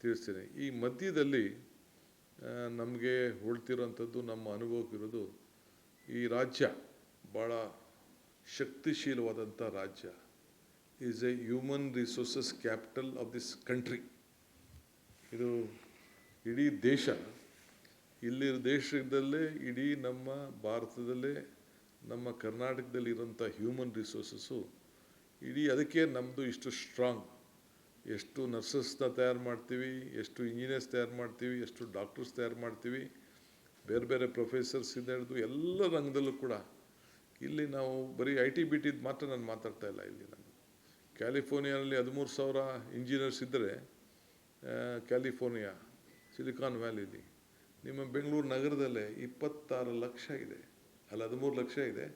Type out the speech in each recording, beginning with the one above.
ತಿಳಿಸ್ತೇನೆ. ಈ ಮಧ್ಯದಲ್ಲಿ ನಮಗೆ ಉಳ್ತಿರೋಂಥದ್ದು, ನಮ್ಮ ಅನುಭವಕ್ಕಿರೋದು, ಈ ರಾಜ್ಯ ಭಾಳ ಶಕ್ತಿಶೀಲವಾದಂಥ ರಾಜ್ಯ. Is A human resources capital of this country. ಇದು ಇಡೀ ದೇಶ, ಇಲ್ಲಿ ದೇಶದಲ್ಲೇ, ಇಡೀ ನಮ್ಮ ಭಾರತದಲ್ಲೇ, ನಮ್ಮ ಕರ್ನಾಟಕದಲ್ಲಿ ಇರೋಂಥ ಹ್ಯೂಮನ್ ರಿಸೋರ್ಸಸ್ಸು ಇಡೀ ಅದಕ್ಕೆ ನಮ್ಮದು ಇಷ್ಟು ಸ್ಟ್ರಾಂಗ್. ಎಷ್ಟು ನರ್ಸಸ್ನ ತಯಾರು ಮಾಡ್ತೀವಿ, ಎಷ್ಟು ಇಂಜಿನಿಯರ್ಸ್ ತಯಾರು ಮಾಡ್ತೀವಿ, ಎಷ್ಟು ಡಾಕ್ಟರ್ಸ್ ತಯಾರು ಮಾಡ್ತೀವಿ, ಬೇರೆ ಬೇರೆ ಪ್ರೊಫೆಸರ್ಸಿಂದ ಹಿಡಿದು ಎಲ್ಲ ರಂಗದಲ್ಲೂ ಕೂಡ. ಇಲ್ಲಿ ನಾವು ಬರೀ IT-BT ಮಾತ್ರ ನಾನು ಮಾತಾಡ್ತಾ ಇಲ್ಲ. ಇಲ್ಲಿ ನಾನು ಕ್ಯಾಲಿಫೋರ್ನಿಯಾದಲ್ಲಿ 13,000 ಇಂಜಿನಿಯರ್ಸ್ ಇದ್ದರೆ, ಕ್ಯಾಲಿಫೋರ್ನಿಯಾ ಸಿಲಿಕಾನ್ ವ್ಯಾಲಿಲಿ, ನಿಮ್ಮ ಬೆಂಗಳೂರು ನಗರದಲ್ಲೇ 26 ಲಕ್ಷ ಇದೆ. ಅಲ್ಲಿ 13 ಲಕ್ಷ ಇದೆ,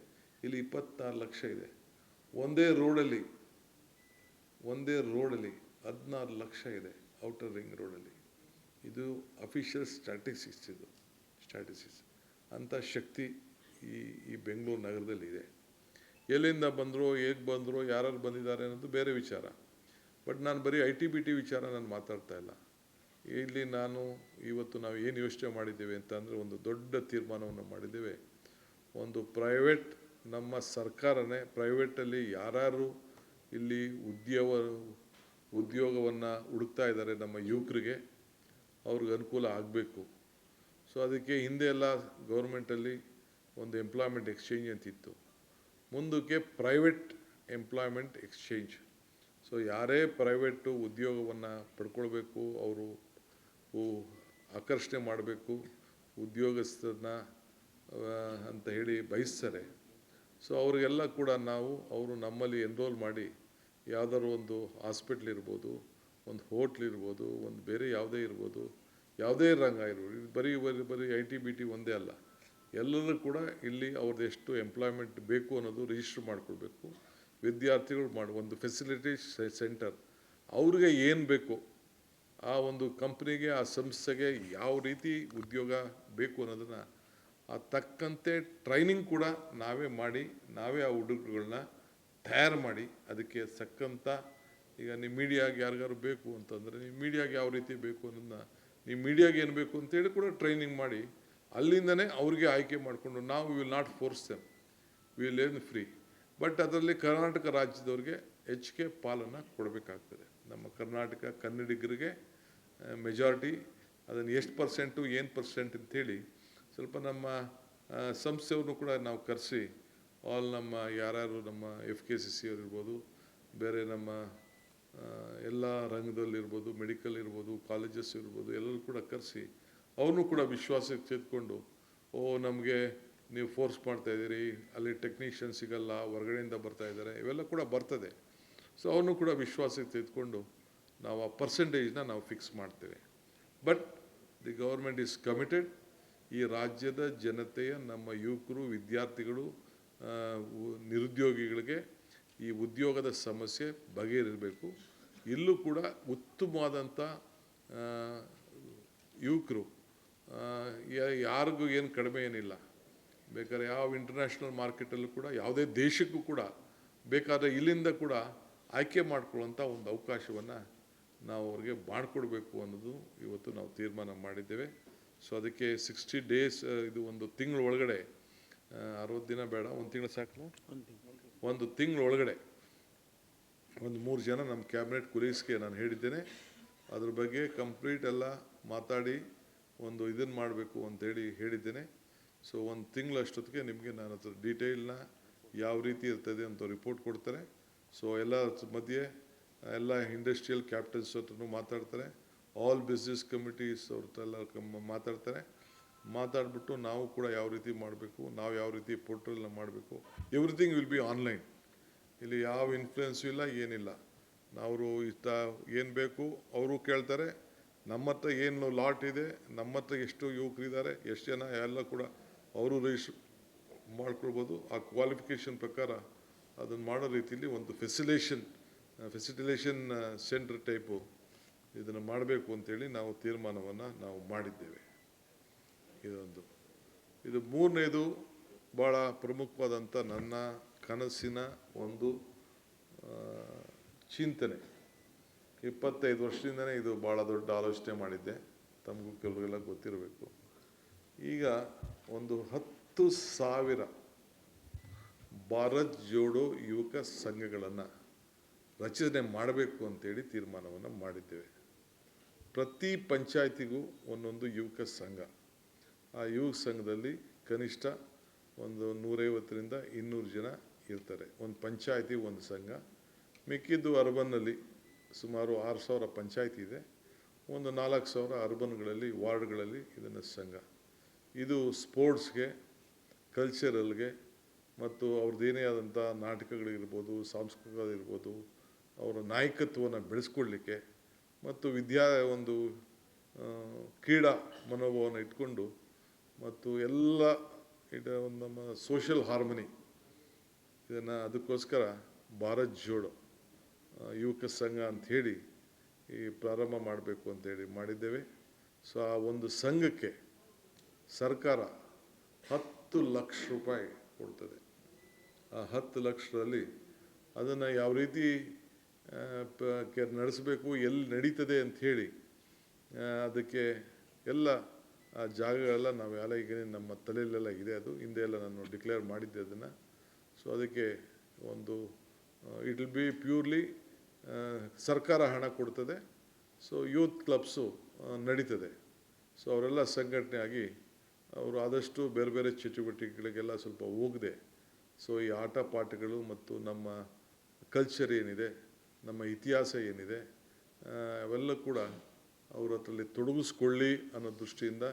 ಇಲ್ಲಿ 26 ಲಕ್ಷ ಇದೆ. ಒಂದೇ ರೋಡಲ್ಲಿ 16 ಲಕ್ಷ ಇದೆ, ಔಟರ್ ರಿಂಗ್ ರೋಡಲ್ಲಿ. ಇದು ಅಫಿಷಿಯಲ್ ಸ್ಟ್ಯಾಟಿಸ್ಟಿಕ್ಸ್. ಅಂಥ ಶಕ್ತಿ ಈ ಬೆಂಗಳೂರು ನಗರದಲ್ಲಿ ಇದೆ. ಎಲ್ಲಿಂದ ಬಂದರೋ, ಹೇಗೆ ಬಂದರೋ, ಯಾರು ಬಂದಿದ್ದಾರೆ ಅನ್ನೋದು ಬೇರೆ ವಿಚಾರ. ಬಟ್ ನಾನು ಬರೀ IT-BT ವಿಚಾರ ನಾನು ಮಾತಾಡ್ತಾ ಇಲ್ಲ. ಇಲ್ಲಿ ಇವತ್ತು ನಾವು ಏನು ಯೋಚನೆ ಮಾಡಿದ್ದೇವೆ ಅಂತ ಅಂದರೆ, ಒಂದು ದೊಡ್ಡ ತೀರ್ಮಾನವನ್ನು ಮಾಡಿದ್ದೇವೆ. ಒಂದು ಪ್ರೈವೇಟ್, ನಮ್ಮ ಸರ್ಕಾರನೇ ಪ್ರೈವೇಟಲ್ಲಿ ಯಾರು ಇಲ್ಲಿ ಉದ್ಯೋಗವನ್ನು ಹುಡುಕ್ತಾ ಇದ್ದಾರೆ ನಮ್ಮ ಯುವಕರಿಗೆ, ಅವ್ರಿಗೆ ಅನುಕೂಲ ಆಗಬೇಕು. ಸೊ ಅದಕ್ಕೆ ಹಿಂದೆ ಎಲ್ಲ ಗೌರ್ಮೆಂಟಲ್ಲಿ ಒಂದು ಎಂಪ್ಲಾಯ್ಮೆಂಟ್ ಎಕ್ಸ್ಚೇಂಜ್ ಅಂತಿತ್ತು, ಮುಂದಕ್ಕೆ ಪ್ರೈವೇಟ್ ಎಂಪ್ಲಾಯ್ಮೆಂಟ್ ಎಕ್ಸ್ಚೇಂಜ್. ಸೊ ಯಾರೇ ಪ್ರೈವೇಟು ಉದ್ಯೋಗವನ್ನು ಪಡ್ಕೊಳ್ಬೇಕು, ಅವರು ಆಕರ್ಷಣೆ ಮಾಡಬೇಕು ಉದ್ಯೋಗಸ್ಥರನ್ನ ಅಂತ ಹೇಳಿ ಬಯಸ್ತಾರೆ. ಸೊ ಅವರಿಗೆಲ್ಲ ಕೂಡ ಅವರು ನಮ್ಮಲ್ಲಿ ಎನ್ರೋಲ್ ಮಾಡಿ, ಯಾವುದಾದ್ರು ಒಂದು ಹಾಸ್ಪಿಟ್ಲ್ ಇರ್ಬೋದು, ಒಂದು ಹೋಟ್ಲ್ ಇರ್ಬೋದು, ಒಂದು ಬೇರೆ ಯಾವುದೇ ಇರ್ಬೋದು, ಯಾವುದೇ ರಂಗ ಇರ್ಬೋದು, ಇದು ಬರೀ IT-BT ಒಂದೇ ಅಲ್ಲ, ಎಲ್ಲರೂ ಕೂಡ ಇಲ್ಲಿ ಅವ್ರದ್ದು ಎಷ್ಟು ಎಂಪ್ಲಾಯ್ಮೆಂಟ್ ಬೇಕು ಅನ್ನೋದು ರಿಜಿಸ್ಟರ್ ಮಾಡ್ಕೊಳ್ಬೇಕು. ವಿದ್ಯಾರ್ಥಿಗಳು ಒಂದು ಫೆಸಿಲಿಟಿ ಸೆಂಟರ್, ಅವ್ರಿಗೆ ಏನು ಬೇಕು, ಆ ಒಂದು ಕಂಪ್ನಿಗೆ, ಆ ಸಂಸ್ಥೆಗೆ ಯಾವ ರೀತಿ ಉದ್ಯೋಗ ಬೇಕು ಅನ್ನೋದನ್ನು ತಕ್ಕಂತೆ ಟ್ರೈನಿಂಗ್ ಕೂಡ ನಾವೇ ಮಾಡಿ, ನಾವೇ ಆ ಹುಡುಗರುಗಳನ್ನ ತಯಾರು ಮಾಡಿ, ಅದಕ್ಕೆ ತಕ್ಕಂಥ, ಈಗ ನಿಮ್ಮ ಮೀಡಿಯಾಗೆ ಯಾರಿಗಾರು ಬೇಕು ಅಂತಂದರೆ, ನಿಮ್ಮ ಮೀಡಿಯಾಗೆ ಯಾವ ರೀತಿ ಬೇಕು ಅನ್ನೋದನ್ನ, ನಿಮ್ಮ ಮೀಡಿಯಾಗೆ ಏನು ಬೇಕು ಅಂತೇಳಿ ಕೂಡ ಟ್ರೈನಿಂಗ್ ಮಾಡಿ, ಅಲ್ಲಿಂದನೇ ಅವ್ರಿಗೆ ಆಯ್ಕೆ ಮಾಡಿಕೊಂಡು, ನಾವು will not force them, will learn free. But ಅದರಲ್ಲಿ ಕರ್ನಾಟಕ ರಾಜ್ಯದವ್ರಿಗೆ ಹೆಚ್ಚಿಗೆ ಪಾಲನ್ನು ಕೊಡಬೇಕಾಗ್ತದೆ. ನಮ್ಮ ಕರ್ನಾಟಕ ಕನ್ನಡಿಗರಿಗೆ ಮೆಜಾರಿಟಿ, ಅದನ್ನು ಎಷ್ಟು ಪರ್ಸೆಂಟು, ಏನು ಪರ್ಸೆಂಟ್ ಅಂತೇಳಿ ಸ್ವಲ್ಪ ನಮ್ಮ ಸಂಸ್ಥೆಯವ್ರನ್ನೂ ಕೂಡ ನಾವು ಕರೆಸಿ, ನಮ್ಮ ಯಾರ್ಯಾರು ನಮ್ಮ FKCC ಅವ್ರು ಇರ್ಬೋದು, ಬೇರೆ ನಮ್ಮ ಎಲ್ಲ ರಂಗದಲ್ಲಿರ್ಬೋದು, ಮೆಡಿಕಲ್ ಇರ್ಬೋದು, ಕಾಲೇಜಸ್ ಇರ್ಬೋದು, ಎಲ್ಲರೂ ಕೂಡ ಕರೆಸಿ ಅವ್ರನ್ನೂ ಕೂಡ ವಿಶ್ವಾಸಕ್ಕೆ ತೆಗೆದುಕೊಂಡು, ನಮಗೆ ನೀವು ಫೋರ್ಸ್ ಮಾಡ್ತಾಯಿದ್ದೀರಿ, ಅಲ್ಲಿ ಟೆಕ್ನಿಷಿಯನ್ ಸಿಗಲ್ಲ, ಹೊರಗಡೆಯಿಂದ ಬರ್ತಾಯಿದ್ದಾರೆ, ಇವೆಲ್ಲ ಕೂಡ ಬರ್ತದೆ. ಸೊ ಅವನು ಕೂಡ ವಿಶ್ವಾಸಕ್ಕೆ ತೆಗೆದುಕೊಂಡು ನಾವು ಆ ಪರ್ಸೆಂಟೇಜ್ನ ನಾವು ಫಿಕ್ಸ್ ಮಾಡ್ತೇವೆ. But the government is committed. ಈ ರಾಜ್ಯದ ಜನತೆಯ, ನಮ್ಮ ಯುವಕರು, ವಿದ್ಯಾರ್ಥಿಗಳು, ನಿರುದ್ಯೋಗಿಗಳಿಗೆ ಈ ಉದ್ಯೋಗದ ಸಮಸ್ಯೆ ಬಗೆಹರಿಸಬೇಕು. ಇಲ್ಲೂ ಕೂಡ ಉತ್ತಮವಾದಂಥ ಯುವಕರು, ಯಾರಿಗೂ ಏನು ಕಡಿಮೆ ಏನಿಲ್ಲ. ಬೇಕಾದ್ರೆ ಯಾವ ಇಂಟರ್ನ್ಯಾಷನಲ್ ಮಾರ್ಕೆಟಲ್ಲೂ ಕೂಡ, ಯಾವುದೇ ದೇಶಕ್ಕೂ ಕೂಡ ಬೇಕಾದರೆ ಇಲ್ಲಿಂದ ಕೂಡ ಆಯ್ಕೆ ಮಾಡ್ಕೊಳ್ಳೋಂಥ ಒಂದು ಅವಕಾಶವನ್ನು ನಾವು ಅವ್ರಿಗೆ ಮಾಡಿಕೊಡ್ಬೇಕು ಅನ್ನೋದು ಇವತ್ತು ನಾವು ತೀರ್ಮಾನ ಮಾಡಿದ್ದೇವೆ. ಸೊ ಅದಕ್ಕೆ 60 ಡೇಸ್, ಇದು ಒಂದು ತಿಂಗಳ ಒಳಗಡೆ, 60 ದಿನ ಬೇಡ, ಒಂದು ತಿಂಗಳು ಸಾಕು, ಒಂದು ತಿಂಗಳ ಒಳಗಡೆ ಒಂದು 3 ಜನ ನಮ್ಮ ಕ್ಯಾಬಿನೆಟ್ ಕೊಲೀಗ್ಸ್ಗೆ ನಾನು ಹೇಳಿದ್ದೇನೆ. ಅದ್ರ ಬಗ್ಗೆ ಕಂಪ್ಲೀಟ್ ಎಲ್ಲ ಮಾತಾಡಿ ಒಂದು ಇದನ್ನು ಮಾಡಬೇಕು ಅಂತೇಳಿ ಹೇಳಿದ್ದೇನೆ. ಸೊ ಒಂದು ತಿಂಗಳಷ್ಟೊತ್ತಿಗೆ ನಿಮಗೆ ನಾನು ಅದ್ರ ಡೀಟೇಲ್ನ ಯಾವ ರೀತಿ ಇರ್ತದೆ ಅಂತ ರಿಪೋರ್ಟ್ ಕೊಡ್ತಾರೆ. ಸೊ ಎಲ್ಲ ಮಧ್ಯೆ ಎಲ್ಲ ಇಂಡಸ್ಟ್ರಿಯಲ್ ಕ್ಯಾಪಿಟಲ್ಸ್ ಹತ್ರನೂ ಮಾತಾಡ್ತಾರೆ, ಆಲ್ ಬಿಸ್ನೆಸ್ ಕಮಿಟೀಸ್ ಅವ್ರತ್ತೆಲ್ಲ ಮಾತಾಡ್ತಾರೆ. ಮಾತಾಡ್ಬಿಟ್ಟು ನಾವು ಕೂಡ ಯಾವ ರೀತಿ ಮಾಡಬೇಕು, ನಾವು ಯಾವ ರೀತಿ ಪೋರ್ಟಲ್ನ ಮಾಡಬೇಕು, ಎವ್ರಿಥಿಂಗ್ ವಿಲ್ ಬಿ ಆನ್ಲೈನ್. ಇಲ್ಲಿ ಯಾವ ಇನ್ಫ್ಲುಯೆನ್ಸು ಇಲ್ಲ, ಏನಿಲ್ಲ. ನಾವು ಏನು ಬೇಕು ಅವರು ಕೇಳ್ತಾರೆ, ನಮ್ಮ ಹತ್ರ ಏನು ಲಾಟ್ ಇದೆ, ನಮ್ಮ ಹತ್ರ ಎಷ್ಟು ಯುವಕರಿದ್ದಾರೆ, ಎಷ್ಟು ಜನ, ಎಲ್ಲ ಕೂಡ ಅವರು ರಿಜಿಸ್ಟರ್ ಮಾಡ್ಕೊಳ್ಬೋದು. ಆ ಕ್ವಾಲಿಫಿಕೇಷನ್ ಪ್ರಕಾರ ಅದನ್ನು ಮಾಡೋ ರೀತಿಯಲ್ಲಿ ಒಂದು ಫೆಸಿಲಿಟೇಷನ್ ಸೆಂಟರ್ ಟೈಪು ಇದನ್ನು ಮಾಡಬೇಕು ಅಂತೇಳಿ ನಾವು ತೀರ್ಮಾನವನ್ನು ನಾವು ಮಾಡಿದ್ದೇವೆ. ಇದು ಮೂರನೇದು ಭಾಳ ಪ್ರಮುಖವಾದಂಥ ನನ್ನ ಕನಸಿನ ಒಂದು ಚಿಂತನೆ. 25 ವರ್ಷದಿಂದನೇ ಇದು ಭಾಳ ದೊಡ್ಡ ಆಲೋಚನೆ ಮಾಡಿದ್ದೆ. ತಮಗೂ ಕೆಲವರಿಗೆಲ್ಲ ಗೊತ್ತಿರಬೇಕು. ಈಗ ಒಂದು 10,000 ಭಾರತ್ ಜೋಡೋ ಯುವಕ ಸಂಘಗಳನ್ನು ರಚನೆ ಮಾಡಬೇಕು ಅಂತೇಳಿ ತೀರ್ಮಾನವನ್ನು ಮಾಡಿದ್ದೇವೆ. ಪ್ರತಿ ಪಂಚಾಯತಿಗೂ ಒಂದೊಂದು ಯುವಕ ಸಂಘ. ಆ ಯುವಕ ಸಂಘದಲ್ಲಿ ಕನಿಷ್ಠ ಒಂದು 150ರಿಂದ 200 ಜನ ಇರ್ತಾರೆ. ಒಂದು ಪಂಚಾಯತಿ ಒಂದು ಸಂಘ. ಮಿಕ್ಕಿದ್ದು ಅರ್ಬನ್ನಲ್ಲಿ ಸುಮಾರು 6,000 ಪಂಚಾಯತಿ ಇದೆ. ಒಂದು 4,000 ಅರ್ಬನ್ಗಳಲ್ಲಿ ವಾರ್ಡ್ಗಳಲ್ಲಿ ಇದನ್ನು ಸಂಘ. ಇದು ಸ್ಪೋರ್ಟ್ಸ್ಗೆ, ಕಲ್ಚರಲ್ಗೆ ಮತ್ತು ಅವ್ರದ್ದೇನೇ ಆದಂಥ ನಾಟಕಗಳಿರ್ಬೋದು, ಸಾಂಸ್ಕೃತಿಕವಾಗಿರ್ಬೋದು, ಅವರ ನಾಯಕತ್ವವನ್ನು ಬೆಳೆಸ್ಕೊಳ್ಳಿಕ್ಕೆ ಮತ್ತು ಒಂದು ಕ್ರೀಡಾ ಮನೋಭಾವನ ಇಟ್ಕೊಂಡು ಮತ್ತು ಎಲ್ಲ ಒಂದು ನಮ್ಮ ಸೋಷಿಯಲ್ ಹಾರ್ಮನಿ ಇದನ್ನು ಅದಕ್ಕೋಸ್ಕರ ಭಾರತ್ ಜೋಡೋ ಯುವಕ ಸಂಘ ಅಂಥೇಳಿ ಈ ಪ್ರಾರಂಭ ಮಾಡಬೇಕು ಅಂತೇಳಿ ಮಾಡಿದ್ದೇವೆ. ಸೊ ಆ ಒಂದು ಸಂಘಕ್ಕೆ ಸರ್ಕಾರ 10 ಲಕ್ಷ ರೂಪಾಯಿ ಕೊಡ್ತದೆ. ಆ 10 ಲಕ್ಷದಲ್ಲಿ ಅದನ್ನು ಯಾವ ರೀತಿ ನಡೆಸಬೇಕು, ಎಲ್ಲಿ ನಡೀತದೆ ಅಂಥೇಳಿ ಅದಕ್ಕೆ ಎಲ್ಲ ಆ ಜಾಗಗಳೆಲ್ಲ ನಾವೆಲ್ಲ ಈಗ ನಮ್ಮ ತಲೆಯಲ್ಲೆಲ್ಲ ಇದೆ. ಅದು ಹಿಂದೆ ಎಲ್ಲ ನಾನು ಡಿಕ್ಲೇರ್ ಮಾಡಿದ್ದೆ ಅದನ್ನು. ಸೊ ಅದಕ್ಕೆ ಒಂದು ಇಟ್ ವಿಲ್ ಬಿ ಪ್ಯೂರ್ಲಿ ಸರ್ಕಾರ ಹಣ ಕೊಡ್ತದೆ. ಸೊ ಯೂತ್ ಕ್ಲಬ್ಸು ನಡೀತದೆ. ಸೊ ಅವರೆಲ್ಲ ಸಂಘಟನೆ ಆಗಿ ಅವರು ಆದಷ್ಟು ಬೇರೆ ಬೇರೆ ಚಟುವಟಿಕೆಗಳಿಗೆಲ್ಲ ಸ್ವಲ್ಪ ಹೋಗದೆ, ಸೊ ಈ ಆಟ ಪಾಠಗಳು ಮತ್ತು ನಮ್ಮ ಕಲ್ಚರ್ ಏನಿದೆ, ನಮ್ಮ ಇತಿಹಾಸ ಏನಿದೆ, ಅವೆಲ್ಲ ಕೂಡ ಅವ್ರ ಹತ್ರಲ್ಲಿ ತೊಡಗಿಸ್ಕೊಳ್ಳಿ ಅನ್ನೋ ದೃಷ್ಟಿಯಿಂದ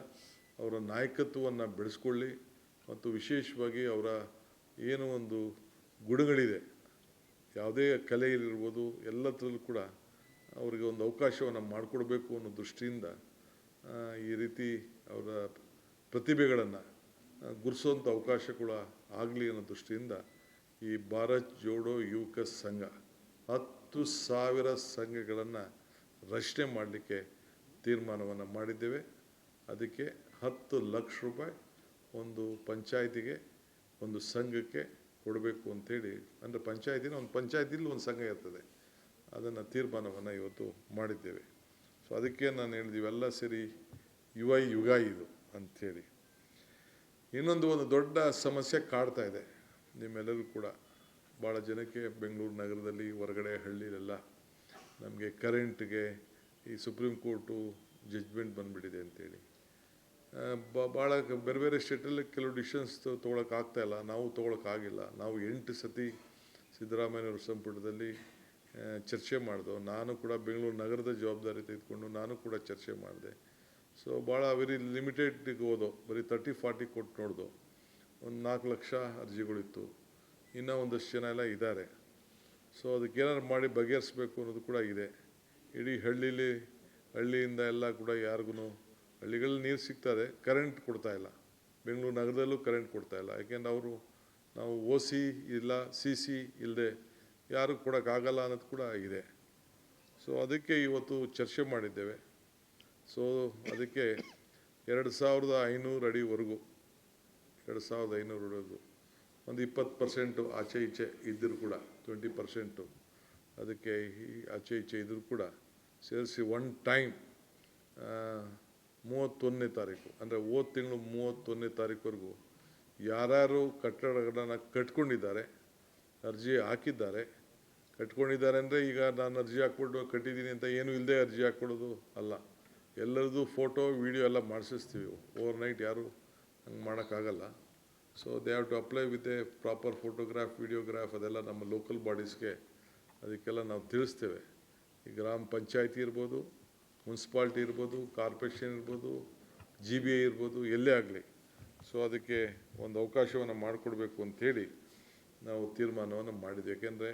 ಅವರ ನಾಯಕತ್ವವನ್ನು ಬೆಳೆಸ್ಕೊಳ್ಳಿ ಮತ್ತು ವಿಶೇಷವಾಗಿ ಅವರ ಏನೋ ಒಂದು ಗುಣಗಳಿದೆ, ಯಾವುದೇ ಕಲೆಯಲ್ಲಿರ್ಬೋದು, ಎಲ್ಲದರಲ್ಲೂ ಕೂಡ ಅವರಿಗೆ ಒಂದು ಅವಕಾಶವನ್ನು ಮಾಡಿಕೊಡ್ಬೇಕು ಅನ್ನೋ ದೃಷ್ಟಿಯಿಂದ ಈ ರೀತಿ ಅವರ ಪ್ರತಿಭೆಗಳನ್ನು ಗುರುಸುವಂಥ ಅವಕಾಶ ಕೂಡ ಆಗಲಿ ಅನ್ನೋ ದೃಷ್ಟಿಯಿಂದ ಈ ಭಾರತ್ ಜೋಡೋ ಯುವಕ ಸಂಘ 10,000 ಸಂಘಗಳನ್ನು ರಚನೆ ಮಾಡಲಿಕ್ಕೆ ತೀರ್ಮಾನವನ್ನು ಮಾಡಿದ್ದೇವೆ. ಅದಕ್ಕೆ 10 ಲಕ್ಷ ರೂಪಾಯಿ ಒಂದು ಪಂಚಾಯತಿಗೆ, ಒಂದು ಸಂಘಕ್ಕೆ ಕೊಡಬೇಕು ಅಂಥೇಳಿ. ಅಂದರೆ ಒಂದು ಪಂಚಾಯತಿಲಿ ಒಂದು ಸಂಘ ಇರ್ತದೆ. ಅದನ್ನು ತೀರ್ಮಾನವನ್ನು ಇವತ್ತು ಮಾಡಿದ್ದೇವೆ. ಸೊ ಅದಕ್ಕೆ ನಾನು ಹೇಳಿದ್ದೀವಿ ಎಲ್ಲ ಸೇರಿ ಯುಗ ಇದು ಅಂಥೇಳಿ. ಒಂದು ದೊಡ್ಡ ಸಮಸ್ಯೆ ಕಾಡ್ತಾ ಇದೆ ನಿಮ್ಮೆಲ್ಲರೂ ಕೂಡ. ಭಾಳ ಜನಕ್ಕೆ ಬೆಂಗಳೂರು ನಗರದಲ್ಲಿ, ಹೊರಗಡೆ ಹಳ್ಳಿಲೆಲ್ಲ ನಮಗೆ ಕರೆಂಟ್ಗೆ ಈ ಸುಪ್ರೀಂ ಕೋರ್ಟು ಜಡ್ಜ್ಮೆಂಟ್ ಬಂದುಬಿಟ್ಟಿದೆ ಅಂತೇಳಿ ಭಾಳ ಬೇರೆ ಬೇರೆ ಸ್ಟೇಟಲ್ಲಿ ಕೆಲವು ಡಿಸಿಷನ್ಸ್ ತೊಗೊಳಕ್ಕಾಗ್ತಾಯಿಲ್ಲ. ನಾವು ತೊಗೊಳಕ್ಕಾಗಿಲ್ಲ. ನಾವು 8 ಸತಿ ಸಿದ್ದರಾಮಯ್ಯವ್ರ ಸಂಪುಟದಲ್ಲಿ ಚರ್ಚೆ ಮಾಡಿದೋ. ನಾನು ಕೂಡ ಬೆಂಗಳೂರು ನಗರದ ಜವಾಬ್ದಾರಿ ತೆಗೆದುಕೊಂಡು ನಾನು ಕೂಡ ಚರ್ಚೆ ಮಾಡಿದೆ. ಸೊ ಭಾಳ ವೆರಿ ಲಿಮಿಟೆಡ್ಗೆ ಹೋದೋ, ಬರೀ 30-40 ಕೊಟ್ಟು ನೋಡ್ದೋ. ಒಂದು 4 ಲಕ್ಷ ಅರ್ಜಿಗಳಿತ್ತು. ಇನ್ನೂ ಒಂದಷ್ಟು ಜನ ಎಲ್ಲ ಇದ್ದಾರೆ. ಸೊ ಅದಕ್ಕೆ ಏನಾದ್ರು ಮಾಡಿ ಬಗೆಹರಿಸ್ಬೇಕು ಅನ್ನೋದು ಕೂಡ ಇದೆ. ಇಡೀ ಹಳ್ಳಿಯಿಂದ ಎಲ್ಲ ಕೂಡ ಯಾರಿಗೂ ಹಳ್ಳಿಗಳಲ್ಲಿ ನೀರು ಸಿಗ್ತದೆ, ಕರೆಂಟ್ ಕೊಡ್ತಾಯಿಲ್ಲ. ಬೆಂಗಳೂರು ನಗರದಲ್ಲೂ ಕರೆಂಟ್ ಕೊಡ್ತಾಯಿಲ್ಲ. ಯಾಕೆಂದ್ರೆ ನಾವು OC ಇಲ್ಲ, CC ಇಲ್ಲದೆ ಯಾರು ಕೊಡೋಕ್ಕಾಗಲ್ಲ ಅನ್ನೋದು ಕೂಡ ಇದೆ. ಸೊ ಅದಕ್ಕೆ ಇವತ್ತು ಚರ್ಚೆ ಮಾಡಿದ್ದೇವೆ. ಸೊ ಅದಕ್ಕೆ 2,500 ಅಡಿವರೆಗೂ 2,500 ಅಡಿವರೆಗೂ ಒಂದು 20% ಆಚೆ ಈಚೆ ಇದ್ದರೂ ಕೂಡ 20% ಅದಕ್ಕೆ ಆಚೆ ಈಚೆ ಇದ್ದರೂ ಕೂಡ ಸೇರಿಸಿ ಒನ್ ಟೈಮ್ 31ನೇ ತಾರೀಕು, ಅಂದರೆ ಹೋದ ತಿಂಗಳು 31ನೇ ತಾರೀಕುವರೆಗೂ ಯಾರ್ಯಾರು ಕಟ್ಟಡಗಳನ್ನು ಕಟ್ಕೊಂಡಿದ್ದಾರೆ, ಅರ್ಜಿ ಹಾಕಿದ್ದಾರೆ, ಕಟ್ಕೊಂಡಿದ್ದಾರೆ ಅಂದರೆ ಈಗ ನಾನು ಅರ್ಜಿ ಹಾಕ್ಬಿಟ್ಟು ಕಟ್ಟಿದ್ದೀನಿ ಅಂತ ಏನೂ ಇಲ್ಲದೆ ಅರ್ಜಿ ಹಾಕ್ಕೊಡೋದು ಅಲ್ಲ. ಎಲ್ಲರದ್ದು ಫೋಟೋ ವಿಡಿಯೋ ಎಲ್ಲ ಮಾಡಿಸಿಸ್ತೀವಿ. ಓವರ್ನೈಟ್ ಯಾರು ಹಂಗೆ ಮಾಡೋಕ್ಕಾಗಲ್ಲ. So they have to apply with a proper photograph, videograph, ಅದೆಲ್ಲ ನಮ್ಮ ಲೋಕಲ್ ಬಾಡೀಸ್ಗೆ ಅದಕ್ಕೆಲ್ಲ ನಾವು ತಿಳಿಸ್ತೇವೆ. ಈ ಗ್ರಾಮ ಪಂಚಾಯತಿ ಇರ್ಬೋದು, ಮುನ್ಸಿಪಾಲ್ಟಿ ಇರ್ಬೋದು, ಕಾರ್ಪೊರೇಷನ್ ಇರ್ಬೋದು, GBA ಇರ್ಬೋದು, ಎಲ್ಲೇ ಆಗಲಿ. ಸೊ ಅದಕ್ಕೆ ಒಂದು ಅವಕಾಶವನ್ನು ಮಾಡಿಕೊಡ್ಬೇಕು ಅಂಥೇಳಿ ನಾವು ತೀರ್ಮಾನವನ್ನು ಮಾಡಿದ್ವಿ. ಯಾಕೆಂದರೆ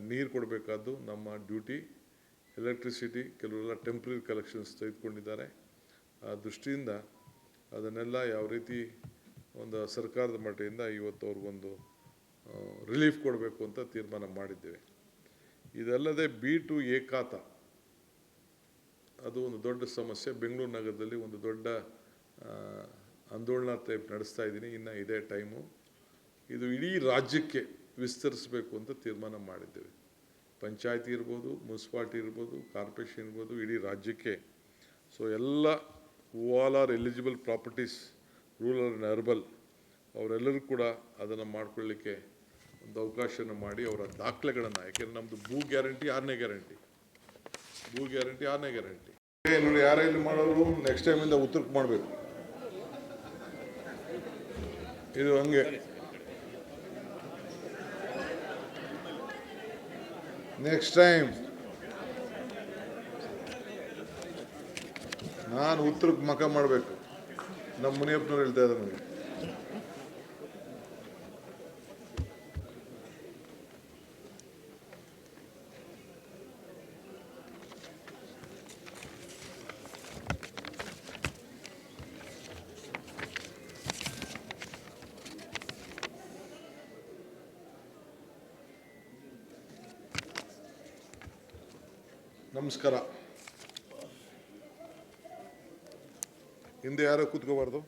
ನೀರು ಕೊಡಬೇಕಾದ್ದು ನಮ್ಮ ಡ್ಯೂಟಿ. ಎಲೆಕ್ಟ್ರಿಸಿಟಿ ಕೆಲವೆಲ್ಲ ಟೆಂಪ್ರರಿ ಕಲೆಕ್ಷನ್ಸ್ ತೆಗೆದುಕೊಂಡಿದ್ದಾರೆ. ಆ ದೃಷ್ಟಿಯಿಂದ ಅದನ್ನೆಲ್ಲ ಯಾವ ರೀತಿ ಒಂದು ಸರ್ಕಾರದ ಮಟ್ಟದಿಂದ ಇವತ್ತು ಅವ್ರಿಗೊಂದು ರಿಲೀಫ್ ಕೊಡಬೇಕು ಅಂತ ತೀರ್ಮಾನ ಮಾಡಿದ್ದೇವೆ. ಇದಲ್ಲದೆ B2A ಖಾತಾ, ಅದು ಒಂದು ದೊಡ್ಡ ಸಮಸ್ಯೆ. ಬೆಂಗಳೂರು ನಗರದಲ್ಲಿ ಒಂದು ದೊಡ್ಡ ಆಂದೋಲನ ಟೈಪ್ ನಡೆಸ್ತಾ ಇದ್ದೀನಿ. ಇನ್ನು ಇದೇ ಟೈಮು. ಇದು ಇಡೀ ರಾಜ್ಯಕ್ಕೆ ವಿಸ್ತರಿಸಬೇಕು ಅಂತ ತೀರ್ಮಾನ ಮಾಡಿದ್ದೇವೆ. ಪಂಚಾಯತಿ ಇರ್ಬೋದು, ಮುನ್ಸಿಪಾಲ್ಟಿ ಇರ್ಬೋದು, ಕಾರ್ಪೊರೇಷನ್ ಇರ್ಬೋದು, ಇಡೀ ರಾಜ್ಯಕ್ಕೆ. ಸೊ ಎಲ್ಲ all are eligible properties rural and herbal ಅವರೆಲ್ಲರೂ ಕೂಡ ಅದನ್ನು ಮಾಡ್ಕೊಳ್ಳಿಕ್ಕೆ ಒಂದು ಅವಕಾಶನ ಮಾಡಿ ಅವರ ದಾಖಲೆಗಳನ್ನು, ಯಾಕೆಂದರೆ ನಮ್ಮದು ಭೂ ಗ್ಯಾರಂಟಿ 6ನೇ ಗ್ಯಾರಂಟಿ, ಭೂ ಗ್ಯಾರಂಟಿ 6ನೇ ಗ್ಯಾರಂಟಿ. ನೋಡಿ, ಯಾರೇ ಇಲ್ಲಿ ಮಾಡೋರು ನೆಕ್ಸ್ಟ್ ಟೈಮಿಂದ ಉತ್ತರಕ್ಕೆ ಮಾಡಬೇಕು. ಇದು ಹಂಗೆ ನೆಕ್ಸ್ಟ್ ಟೈಮ್ ನಾನು ಉತ್ತರಕ್ಕೆ ಮಕ ಮಾಡಬೇಕು. ನಮ್ಮ ಮುನಿಯಪ್ಪನವ್ರು ಹೇಳ್ತಾ ಇದ್ದಾರೆ ನನಗೆ. ನಮಸ್ಕಾರ. ಹಿಂದೆ ಯಾರೋ ಕೂತ್ಕೋಬಾರ್ದು.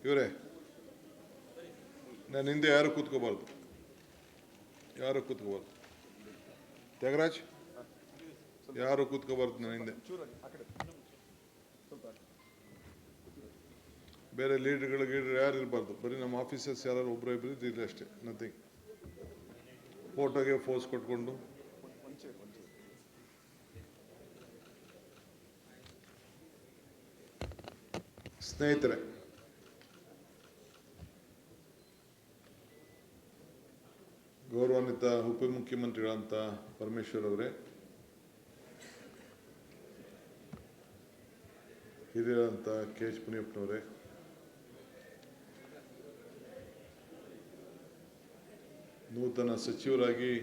ಇವರೇ, ನಾನು ಹಿಂದೆ ಯಾರು ಕೂತ್ಕೋಬಾರ್ದು, ಯಾರು ಕೂತ್ಕೋಬಾರ್ದು. ತ್ಯಾಗರಾಜ್, ಯಾರು ಕೂತ್ಕೋಬಾರ್ದು ನನ್ನ ಹಿಂದೆ. ಬೇರೆ ಲೀಡರ್ಗಳು ಯಾರು ಇರಬಾರ್ದು. ಬರೀ ನಮ್ಮ ಆಫೀಸರ್ಸ್ ಯಾರು ಒಬ್ಬರು ಇಬ್ಬರು ಇರಲಿ ಅಷ್ಟೇ, ನಥಿಂಗ್. ಫೋಟೋಗೆ ಫೋಸ್ ಕೊಟ್ಕೊಂಡು ಸ್ನೇಹಿತರೆ, ಗೌರವಾನ್ವಿತ ಉಪಮುಖ್ಯಮಂತ್ರಿಗಳಂತ ಪರಮೇಶ್ವರ್ ಅವರೇ, ಹಿರಿಯರಂತ ಕೆ.ಎಚ್. ಮುನಿಯಪ್ಪನವರೇ, ನೂತನ ಸಚಿವರಾಗಿ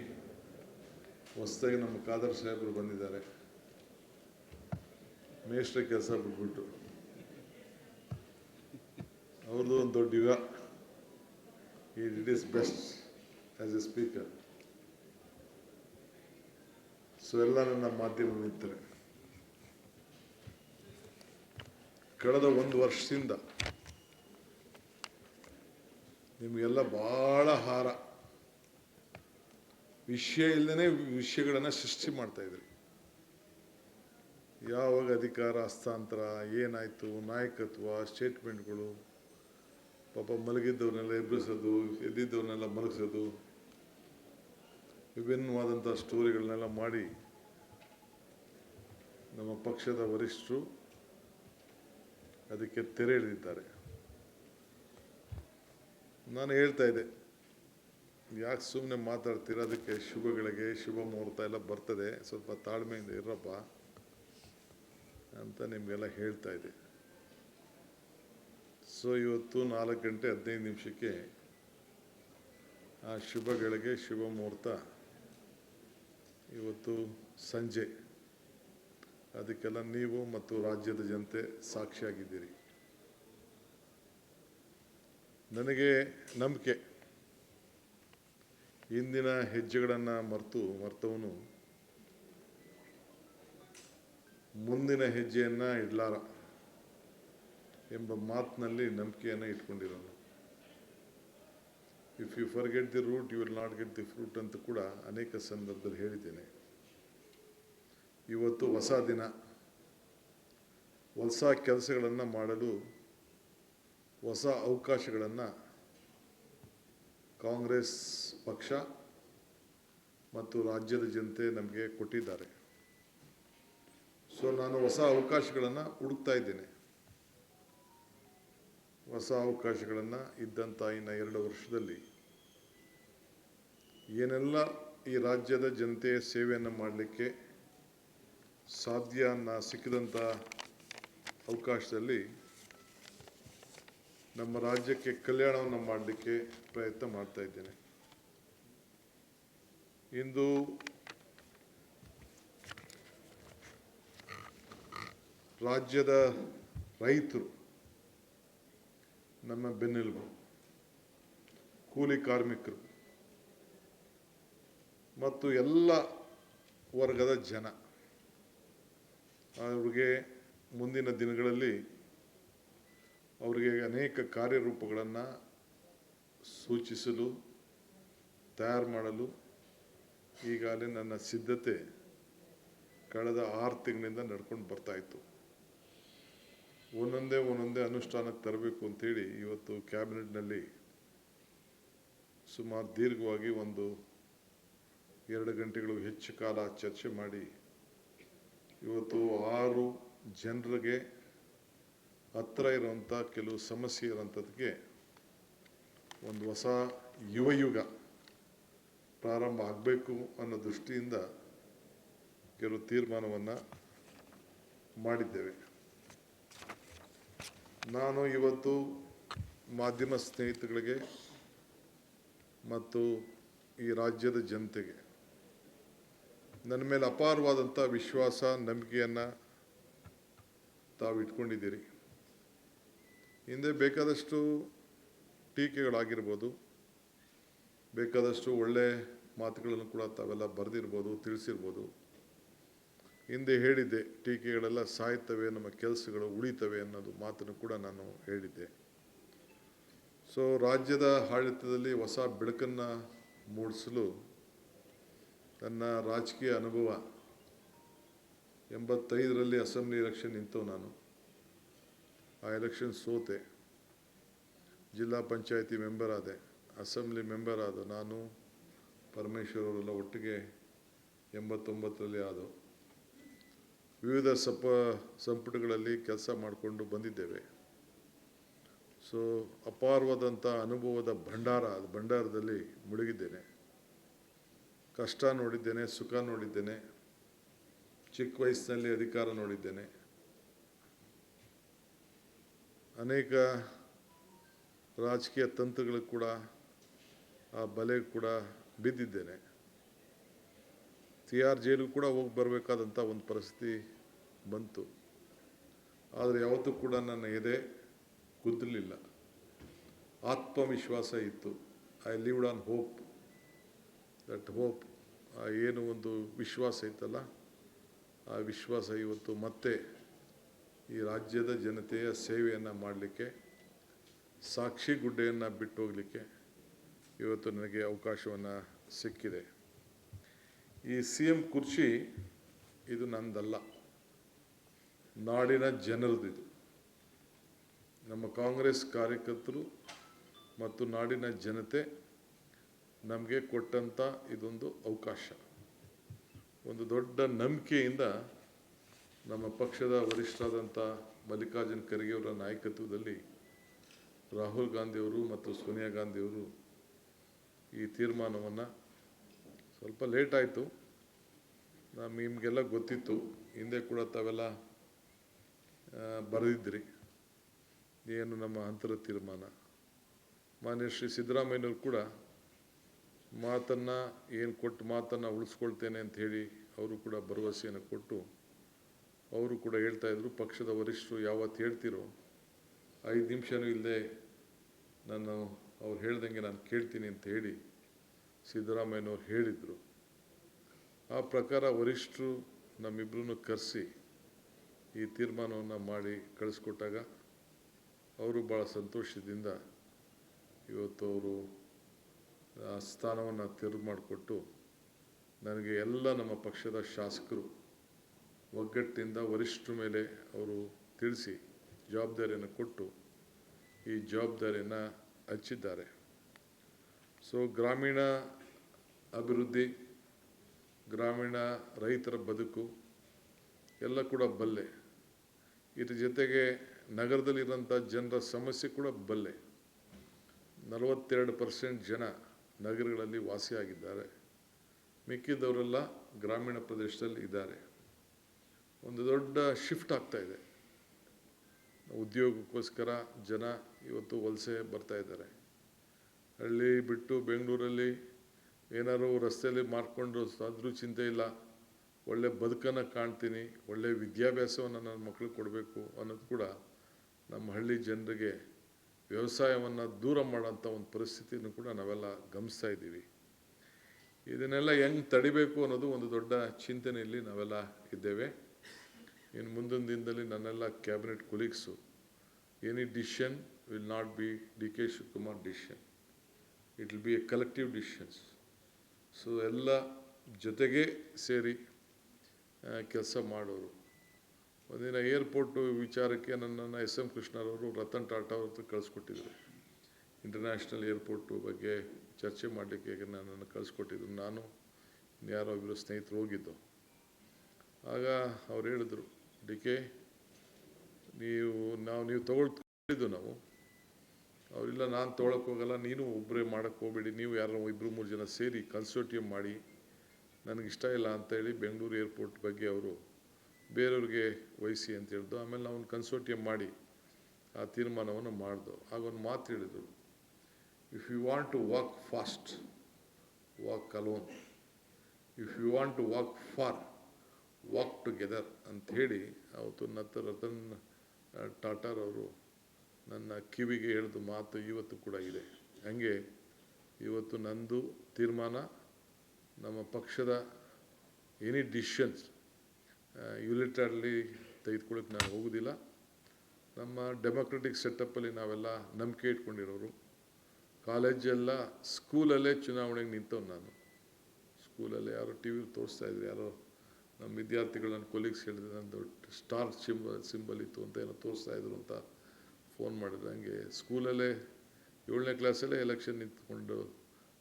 ಹೊಸದಾಗಿ ನಮ್ಮ ಖಾದರ್ ಸಾಹೇಬರು ಬಂದಿದ್ದಾರೆ. ಮೇಷ್ಟ್ರ ಕೆಲಸ ಬಿಟ್ಬಿಟ್ಟು ಅವ್ರದ್ದು ಒಂದು ದೊಡ್ಡ ಯುಗ. he did his best as a speaker. So ಎಲ್ಲ ನನ್ನ ಮಾಧ್ಯಮ ಮಿತ್ರರೇ, ಕಳೆದ ಒಂದು ವರ್ಷದಿಂದ ನಿಮಗೆಲ್ಲ ಭಾಳ ವಿಷಯ ಇಲ್ಲದೇ ವಿಷಯಗಳನ್ನು ಸೃಷ್ಟಿ ಮಾಡ್ತಾಯಿದ್ರಿ. ಯಾವಾಗ ಅಧಿಕಾರ ಹಸ್ತಾಂತರ ಏನಾಯಿತು, ನಾಯಕತ್ವ, ಸ್ಟೇಟ್ಮೆಂಟ್ಗಳು, ಪಾಪ ಮಲಗಿದ್ದವ್ರನ್ನೆಲ್ಲ ಎಬ್ಬರಿಸೋದು, ಎದ್ದಿದ್ದವ್ರನ್ನೆಲ್ಲ ಮಲಗಿಸೋದು, ವಿಭಿನ್ನವಾದಂಥ ಸ್ಟೋರಿಗಳನ್ನೆಲ್ಲ ಮಾಡಿ ನಮ್ಮ ಪಕ್ಷದ ವರಿಷ್ಠರು ಅದಕ್ಕೆ ತೆರೆ ಎಳೆದಿದ್ದಾರೆ. ನಾನು ಹೇಳ್ತಾ ಇದ್ದೆ, ಯಾಕೆ ಸುಮ್ಮನೆ ಮಾತಾಡ್ತೀರ, ಅದಕ್ಕೆ ಶುಭಗಳಿಗೆ ಶುಭ ಮುಹೂರ್ತ ಎಲ್ಲ ಬರ್ತದೆ, ಸ್ವಲ್ಪ ತಾಳ್ಮೆಯಿಂದ ಇರಪ್ಪ ಅಂತ ನಿಮಗೆಲ್ಲ ಹೇಳ್ತಾ ಇದ್ದೆ. ಸೊ ಇವತ್ತು 4:15 ಆ ಶುಭಗಳಿಗೆ ಶುಭ ಮುಹೂರ್ತ ಇವತ್ತು ಸಂಜೆ. ಅದಕ್ಕೆಲ್ಲ ನೀವು ಮತ್ತು ರಾಜ್ಯದ ಜನತೆ ಸಾಕ್ಷಿಯಾಗಿದ್ದೀರಿ. ನನಗೆ ನಂಬಿಕೆ, ಇಂದಿನ ಹೆಜ್ಜೆಗಳನ್ನು ಮರ್ತವನು ಮುಂದಿನ ಹೆಜ್ಜೆಯನ್ನು ಇಡಲಾರ ಎಂಬ ಮಾತಿನಲ್ಲಿ ನಂಬಿಕೆಯನ್ನು ಇಟ್ಕೊಂಡಿರೋನು. If you forget the root you will not get the fruit ಅಂತ ಕೂಡ ಅನೇಕ ಸಂದರ್ಭದಲ್ಲಿ ಹೇಳಿದ್ದೇನೆ. ಇವತ್ತು ಹೊಸ ದಿನ, ಹೊಸ ಕೆಲಸಗಳನ್ನು ಮಾಡಲು ಹೊಸ ಅವಕಾಶಗಳನ್ನು ಕಾಂಗ್ರೆಸ್ ಪಕ್ಷ ಮತ್ತು ರಾಜ್ಯದ ಜನತೆ ನಮಗೆ ಕೊಟ್ಟಿದ್ದಾರೆ. ಸೊ ನಾನು ಹೊಸ ಅವಕಾಶಗಳನ್ನು ಹುಡುಕ್ತಾ ಇದ್ದೇನೆ. ಹೊಸ ಅವಕಾಶಗಳನ್ನು ಇದ್ದಂಥ ಇನ್ನು 2 ವರ್ಷದಲ್ಲಿ ಏನೆಲ್ಲ ಈ ರಾಜ್ಯದ ಜನತೆಯ ಸೇವೆಯನ್ನು ಮಾಡಲಿಕ್ಕೆ ಸಾಧ್ಯ ಸಿಕ್ಕಿದಂಥ ಅವಕಾಶದಲ್ಲಿ ನಮ್ಮ ರಾಜ್ಯಕ್ಕೆ ಕಲ್ಯಾಣವನ್ನು ಮಾಡಲಿಕ್ಕೆ ಪ್ರಯತ್ನ ಮಾಡ್ತಾ ಇದ್ದೇನೆ. ಇಂದು ರಾಜ್ಯದ ರೈತರು ನಮ್ಮ ಬೆನ್ನೆಲುಬು, ಕೂಲಿ ಕಾರ್ಮಿಕರು ಮತ್ತು ಎಲ್ಲ ವರ್ಗದ ಜನ, ಅವ್ರಿಗೆ ಮುಂದಿನ ದಿನಗಳಲ್ಲಿ ಅವರಿಗೆ ಅನೇಕ ಕಾರ್ಯರೂಪಗಳನ್ನು ಸೂಚಿಸಲು, ತಯಾರು ಮಾಡಲು ಈಗಾಗಲೇ ನನ್ನ ಸಿದ್ಧತೆ ಕಳೆದ 6 ತಿಂಗಳಿಂದ ನಡ್ಕೊಂಡು ಬರ್ತಾಯಿತ್ತು. ಒಂದೊಂದೇ ಅನುಷ್ಠಾನಕ್ಕೆ ತರಬೇಕು ಅಂತೇಳಿ ಇವತ್ತು ಕ್ಯಾಬಿನೆಟ್ನಲ್ಲಿ ಸುಮಾರು ದೀರ್ಘವಾಗಿ 2 ಗಂಟೆಗಳು ಹೆಚ್ಚು ಕಾಲ ಚರ್ಚೆ ಮಾಡಿ ಇವತ್ತು 6 ಜನರಿಗೆ ಹತ್ತಿರ ಇರುವಂಥ ಕೆಲವು ಸಮಸ್ಯೆ ಇರೋಂಥದ್ದಕ್ಕೆ ಒಂದು ಹೊಸ ಯುವಯುಗ ಪ್ರಾರಂಭ ಆಗಬೇಕು ಅನ್ನೋ ದೃಷ್ಟಿಯಿಂದ ಕೆಲವು ತೀರ್ಮಾನವನ್ನು ಮಾಡಿದ್ದೇವೆ. ನಾನು ಇವತ್ತು ಮಾಧ್ಯಮ ಸ್ನೇಹಿತಗಳಿಗೆ ಮತ್ತು ಈ ರಾಜ್ಯದ ಜನತೆಗೆ ನನ್ನ ಮೇಲೆ ಅಪಾರವಾದಂಥ ವಿಶ್ವಾಸ ನಂಬಿಕೆಯನ್ನು ತಾವು ಇಟ್ಕೊಂಡಿದ್ದೀರಿ. ಹಿಂದೆ ಬೇಕಾದಷ್ಟು ಟೀಕೆಗಳಾಗಿರ್ಬೋದು, ಬೇಕಾದಷ್ಟು ಒಳ್ಳೆ ಮಾತುಗಳನ್ನು ಕೂಡ ತಾವೆಲ್ಲ ಬರೆದಿರ್ಬೋದು, ತಿಳಿಸಿರ್ಬೋದು. ಹಿಂದೆ ಹೇಳಿದ್ದೆ, ಟೀಕೆಗಳೆಲ್ಲ ಸಾಯ್ತವೆ, ನಮ್ಮ ಕೆಲಸಗಳು ಉಳಿತವೆ ಅನ್ನೋದು ಮಾತನ್ನು ಕೂಡ ನಾನು ಹೇಳಿದ್ದೆ. ಸೊ ರಾಜ್ಯದ ಆಡಳಿತದಲ್ಲಿ ಹೊಸ ಬೆಳಕನ್ನು ಮೂಡಿಸಲು ನನ್ನ ರಾಜಕೀಯ ಅನುಭವ 85ರಲ್ಲಿ ಅಸೆಂಬ್ಲಿ ಎಲೆಕ್ಷನ್ ನಿಂತವು. ನಾನು ಆ ಎಲೆಕ್ಷನ್ ಸೋತೆ, ಜಿಲ್ಲಾ ಪಂಚಾಯತಿ ಮೆಂಬರ್ ಆದೆ, ಅಸೆಂಬ್ಲಿ ಮೆಂಬರ್ ಆದ ನಾನು ಪರಮೇಶ್ವರ್ ಅವರೆಲ್ಲ ಒಟ್ಟಿಗೆ 89ರಲ್ಲಿ ಆದವು. ವಿವಿಧ ಸಂಪುಟಗಳಲ್ಲಿ ಕೆಲಸ ಮಾಡಿಕೊಂಡು ಬಂದಿದ್ದೇವೆ. ಸೊ ಅಪಾರವಾದಂಥ ಅನುಭವದ ಭಂಡಾರದಲ್ಲಿ ಮುಳುಗಿದ್ದೇನೆ. ಕಷ್ಟ ನೋಡಿದ್ದೇನೆ, ಸುಖ ನೋಡಿದ್ದೇನೆ, ಚಿಕ್ಕ ವಯಸ್ಸಿನಲ್ಲಿ ಅಧಿಕಾರ ನೋಡಿದ್ದೇನೆ, ಅನೇಕ ರಾಜಕೀಯ ತಂತ್ರಗಳು ಕೂಡ ಆ ಬಲೆಗೆ ಕೂಡ ಬಿದ್ದಿದ್ದೇನೆ. TR ಜೈಲಿಗೆ ಕೂಡ ಹೋಗಿ ಬರಬೇಕಾದಂಥ ಒಂದು ಪರಿಸ್ಥಿತಿ ಬಂತು. ಆದರೆ ಯಾವತ್ತೂ ಕೂಡ ನನ್ನ ಎದೆ ಕುದ್ದಲಿಲ್ಲ, ಆತ್ಮವಿಶ್ವಾಸ ಇತ್ತು. I lived on hope. That hope, ಏನು ಒಂದು ವಿಶ್ವಾಸ ಇತ್ತಲ್ಲ, ಆ ವಿಶ್ವಾಸ ಇವತ್ತು ಮತ್ತೆ ಈ ರಾಜ್ಯದ ಜನತೆಯ ಸೇವೆಯನ್ನು ಮಾಡಲಿಕ್ಕೆ, ಸಾಕ್ಷಿ ಗುಡ್ಡೆಯನ್ನು ಬಿಟ್ಟು ಹೋಗಲಿಕ್ಕೆ ಇವತ್ತು ನನಗೆ ಅವಕಾಶವನ್ನು ಸಿಕ್ಕಿದೆ. ಈ CM ಕುರ್ಚಿ ಇದು ನಂದಲ್ಲ, ನಾಡಿನ ಜನರದು. ಇದು ನಮ್ಮ ಕಾಂಗ್ರೆಸ್ ಕಾರ್ಯಕರ್ತರು ಮತ್ತು ನಾಡಿನ ಜನತೆ ನಮಗೆ ಕೊಟ್ಟಂಥ ಇದೊಂದು ಅವಕಾಶ. ಒಂದು ದೊಡ್ಡ ನಂಬಿಕೆಯಿಂದ ನಮ್ಮ ಪಕ್ಷದ ವರಿಷ್ಠರಾದಂಥ ಮಲ್ಲಿಕಾರ್ಜುನ ಖರ್ಗೆ ಅವರ ನಾಯಕತ್ವದಲ್ಲಿ ರಾಹುಲ್ ಗಾಂಧಿಯವರು ಮತ್ತು ಸೋನಿಯಾ ಗಾಂಧಿಯವರು ಈ ತೀರ್ಮಾನವನ್ನು, ಸ್ವಲ್ಪ ಲೇಟ್ ಆಯಿತು, ನಿಮಗೆಲ್ಲ ಗೊತ್ತಿತ್ತು, ಹಿಂದೆ ಕೂಡ ತಾವೆಲ್ಲ ಬರೆದಿದ್ರಿ ಏನು ನಮ್ಮ ಅಂತರ ತೀರ್ಮಾನ. ಮಾನ್ಯ ಶ್ರೀ ಸಿದ್ದರಾಮಯ್ಯನವರು ಕೂಡ ಮಾತನ್ನು ಉಳಿಸ್ಕೊಳ್ತೇನೆ ಅಂತ ಹೇಳಿ ಅವರು ಕೂಡ ಭರವಸೆಯನ್ನು ಕೊಟ್ಟು, ಅವರು ಕೂಡ ಹೇಳ್ತಾಯಿದ್ರು, ಪಕ್ಷದ ವರಿಷ್ಠರು ಯಾವತ್ತು ಹೇಳ್ತಿರೋ 5 ನಿಮಿಷನೂ ಇಲ್ಲದೆ ಅವ್ರು ಹೇಳ್ದಂಗೆ ನಾನು ಕೇಳ್ತೀನಿ ಅಂತ ಹೇಳಿ ಸಿದ್ದರಾಮಯ್ಯನವ್ರು ಹೇಳಿದರು. ಆ ಪ್ರಕಾರ ವರಿಷ್ಠರು ನಮ್ಮಿಬ್ಬರನ್ನು ಕರೆಸಿ ಈ ತೀರ್ಮಾನವನ್ನು ಮಾಡಿ ಕಳಿಸ್ಕೊಟ್ಟಾಗ ಅವರು ಭಾಳ ಸಂತೋಷದಿಂದ ಇವತ್ತು ಅವರು ಆ ಸ್ಥಾನವನ್ನು ತೆರವು ಮಾಡಿಕೊಟ್ಟು ನನಗೆ ಎಲ್ಲ ನಮ್ಮ ಪಕ್ಷದ ಶಾಸಕರು ಒಗ್ಗಟ್ಟಿನಿಂದ ವರಿಷ್ಠರ ಮೇಲೆ ಅವರು ತಿಳಿಸಿ ಜವಾಬ್ದಾರಿಯನ್ನು ಕೊಟ್ಟು ಈ ಜವಾಬ್ದಾರಿಯನ್ನು ಹಂಚಿದ್ದಾರೆ. ಸೊ ಗ್ರಾಮೀಣ ಅಭಿವೃದ್ಧಿ, ಗ್ರಾಮೀಣ ರೈತರ ಬದುಕು ಎಲ್ಲ ಕೂಡ ಬಲ್ಲೆ. ಇದ್ರ ಜೊತೆಗೆ ನಗರದಲ್ಲಿರೋಂಥ ಜನರ ಸಮಸ್ಯೆ ಕೂಡ ಬಲ್ಲೆ. 42% ಜನ ನಗರಗಳಲ್ಲಿ ವಾಸಿಯಾಗಿದ್ದಾರೆ, ಮಿಕ್ಕಿದವರೆಲ್ಲ ಗ್ರಾಮೀಣ ಪ್ರದೇಶದಲ್ಲಿ ಇದ್ದಾರೆ. ಒಂದು ದೊಡ್ಡ ಶಿಫ್ಟ್ ಆಗ್ತಾಯಿದೆ. ಉದ್ಯೋಗಕ್ಕೋಸ್ಕರ ಜನ ಇವತ್ತು ವಲಸೆ ಬರ್ತಾ ಇದ್ದಾರೆ. ಹಳ್ಳಿ ಬಿಟ್ಟು ಬೆಂಗಳೂರಲ್ಲಿ ಏನಾದ್ರು ರಸ್ತೆಯಲ್ಲಿ ಮಾರ್ಕೊಂಡು ಆದರೂ ಚಿಂತೆ ಇಲ್ಲ, ಒಳ್ಳೆ ಬದುಕನ್ನು ಕಾಣ್ತೀನಿ, ಒಳ್ಳೆ ವಿದ್ಯಾಭ್ಯಾಸವನ್ನು ನನ್ನ ಮಕ್ಕಳಿಗೆ ಕೊಡಬೇಕು ಅನ್ನೋದು ಕೂಡ ನಮ್ಮ ಹಳ್ಳಿ ಜನರಿಗೆ ವ್ಯವಸಾಯವನ್ನು ದೂರ ಮಾಡೋಂಥ ಒಂದು ಪರಿಸ್ಥಿತಿಯನ್ನು ಕೂಡ ನಾವೆಲ್ಲ ಗಮನಿಸ್ತಾ ಇದ್ದೀವಿ. ಇದನ್ನೆಲ್ಲ ಹೆಂಗೆ ತಡಿಬೇಕು ಅನ್ನೋದು ಒಂದು ದೊಡ್ಡ ಚಿಂತನೆಯಲ್ಲಿ ನಾವೆಲ್ಲ ಇದ್ದೇವೆ. ಇನ್ನು ಮುಂದಿನ ದಿನದಲ್ಲಿ ನನ್ನೆಲ್ಲ cabinet colleagues, any decision will not be DK Shivakumar decision, it will be A collective decisions. So ಎಲ್ಲ ಜೊತೆಗೆ ಸೇರಿ ಕೆಲಸ ಮಾಡೋರು. ಒಂದಿನ ಏರ್ಪೋರ್ಟು ವಿಚಾರಕ್ಕೆ ನನ್ನನ್ನು ಎಸ್.ಎಂ. ಕೃಷ್ಣರವರು ರತನ್ ಟಾಟಾ ಅವ್ರ ಹತ್ರ ಕಳಿಸ್ಕೊಟ್ಟಿದ್ರು. ಇಂಟರ್ನ್ಯಾಷನಲ್ ಏರ್ಪೋರ್ಟು ಬಗ್ಗೆ ಚರ್ಚೆ ಮಾಡಲಿಕ್ಕೆ ನನ್ನನ್ನು ಕಳಿಸ್ಕೊಟ್ಟಿದ್ರು. ನಾನು ಯಾರೋ ಇಬ್ಬರು ಸ್ನೇಹಿತರು ಹೋಗಿದ್ದು. ಆಗ ಅವ್ರು ಹೇಳಿದ್ರು, ಡಿ.ಕೆ ನೀವು ತೊಗೊಳ್ತಿದ್ದು ನಾವು. ಅವರಿಲ್ಲ, ನಾನು ತೊಗೊಳಕ್ಕೆ ಹೋಗಲ್ಲ, ನೀನು ಒಬ್ಬರೇ ಮಾಡೋಕ್ಕೆ ಹೋಗಬೇಡಿ, ನೀವು ಯಾರೋ 2-3 ಜನ ಸೇರಿ ಕನ್ಸೋರ್ಟಿಯಂ ಮಾಡಿ, ನನಗಿಷ್ಟ ಇಲ್ಲ ಅಂತೇಳಿ ಬೆಂಗಳೂರು ಏರ್ಪೋರ್ಟ್ ಬಗ್ಗೆ ಅವರು ಬೇರೆಯವ್ರಿಗೆ ವಹಿಸಿ ಅಂತ ಹೇಳಿದ್ರು. ಆಮೇಲೆ ನಾವು ಒಂದು ಕನ್ಸೋರ್ಟಿಯಂ ಮಾಡಿ ಆ ತೀರ್ಮಾನವನ್ನು ಮಾಡಿದೋ. ಆಗ ಒಂದು ಮಾತು ಹೇಳಿದರು, if you want to walk fast, walk alone. If you want to walk far, walk together ಅಂತ ಹೇಳಿ ಅವತ್ತು ರತನ್ ಟಾಟಾರವರು ನನ್ನ ಕಿವಿಗೆ ಹೇಳಿದ ಮಾತು ಇವತ್ತು ಕೂಡ ಇದೆ. ಹಾಗೆ ಇವತ್ತು ನಂದು ತೀರ್ಮಾನ, ನಮ್ಮ ಪಕ್ಷದ ಎನಿ ಡಿಸಿಷನ್ಸ್ ಯುನಿಟರ್ಲಿ ತೆಗೆದುಕೊಳ್ಳೋಕೆ ನಾನು ಹೋಗೋದಿಲ್ಲ. ನಮ್ಮ ಡೆಮೊಕ್ರೆಟಿಕ್ ಸೆಟಪ್ಪಲ್ಲಿ ನಾವೆಲ್ಲ ನಂಬಿಕೆ ಇಟ್ಕೊಂಡಿರೋರು. ಕಾಲೇಜೆಲ್ಲ ಸ್ಕೂಲಲ್ಲೇ ಚುನಾವಣೆಗೆ ನಿಂತವ್ನು ನಾನು. ಸ್ಕೂಲಲ್ಲಿ ಯಾರೋ ಟಿ ವಿ ತೋರಿಸ್ತಾಯಿದ್ರು, ಯಾರೋ ನಮ್ಮ ವಿದ್ಯಾರ್ಥಿಗಳು ನನ್ನ ಕೊಲೀಗ್ಸ್ ಹೇಳಿದ್ರು, ನಂದು ಸ್ಟಾರ್ ಸಿಂಬಲ್ ಇತ್ತು ಅಂತ ಏನೋ ತೋರಿಸ್ತಾಯಿದ್ರು ಅಂತ ಫೋನ್ ಮಾಡಿದ್ರು. ಹಂಗೆ ಸ್ಕೂಲಲ್ಲೇ 7ನೇ ಕ್ಲಾಸಲ್ಲೇ ಎಲೆಕ್ಷನ್ ನಿಂತ್ಕೊಂಡು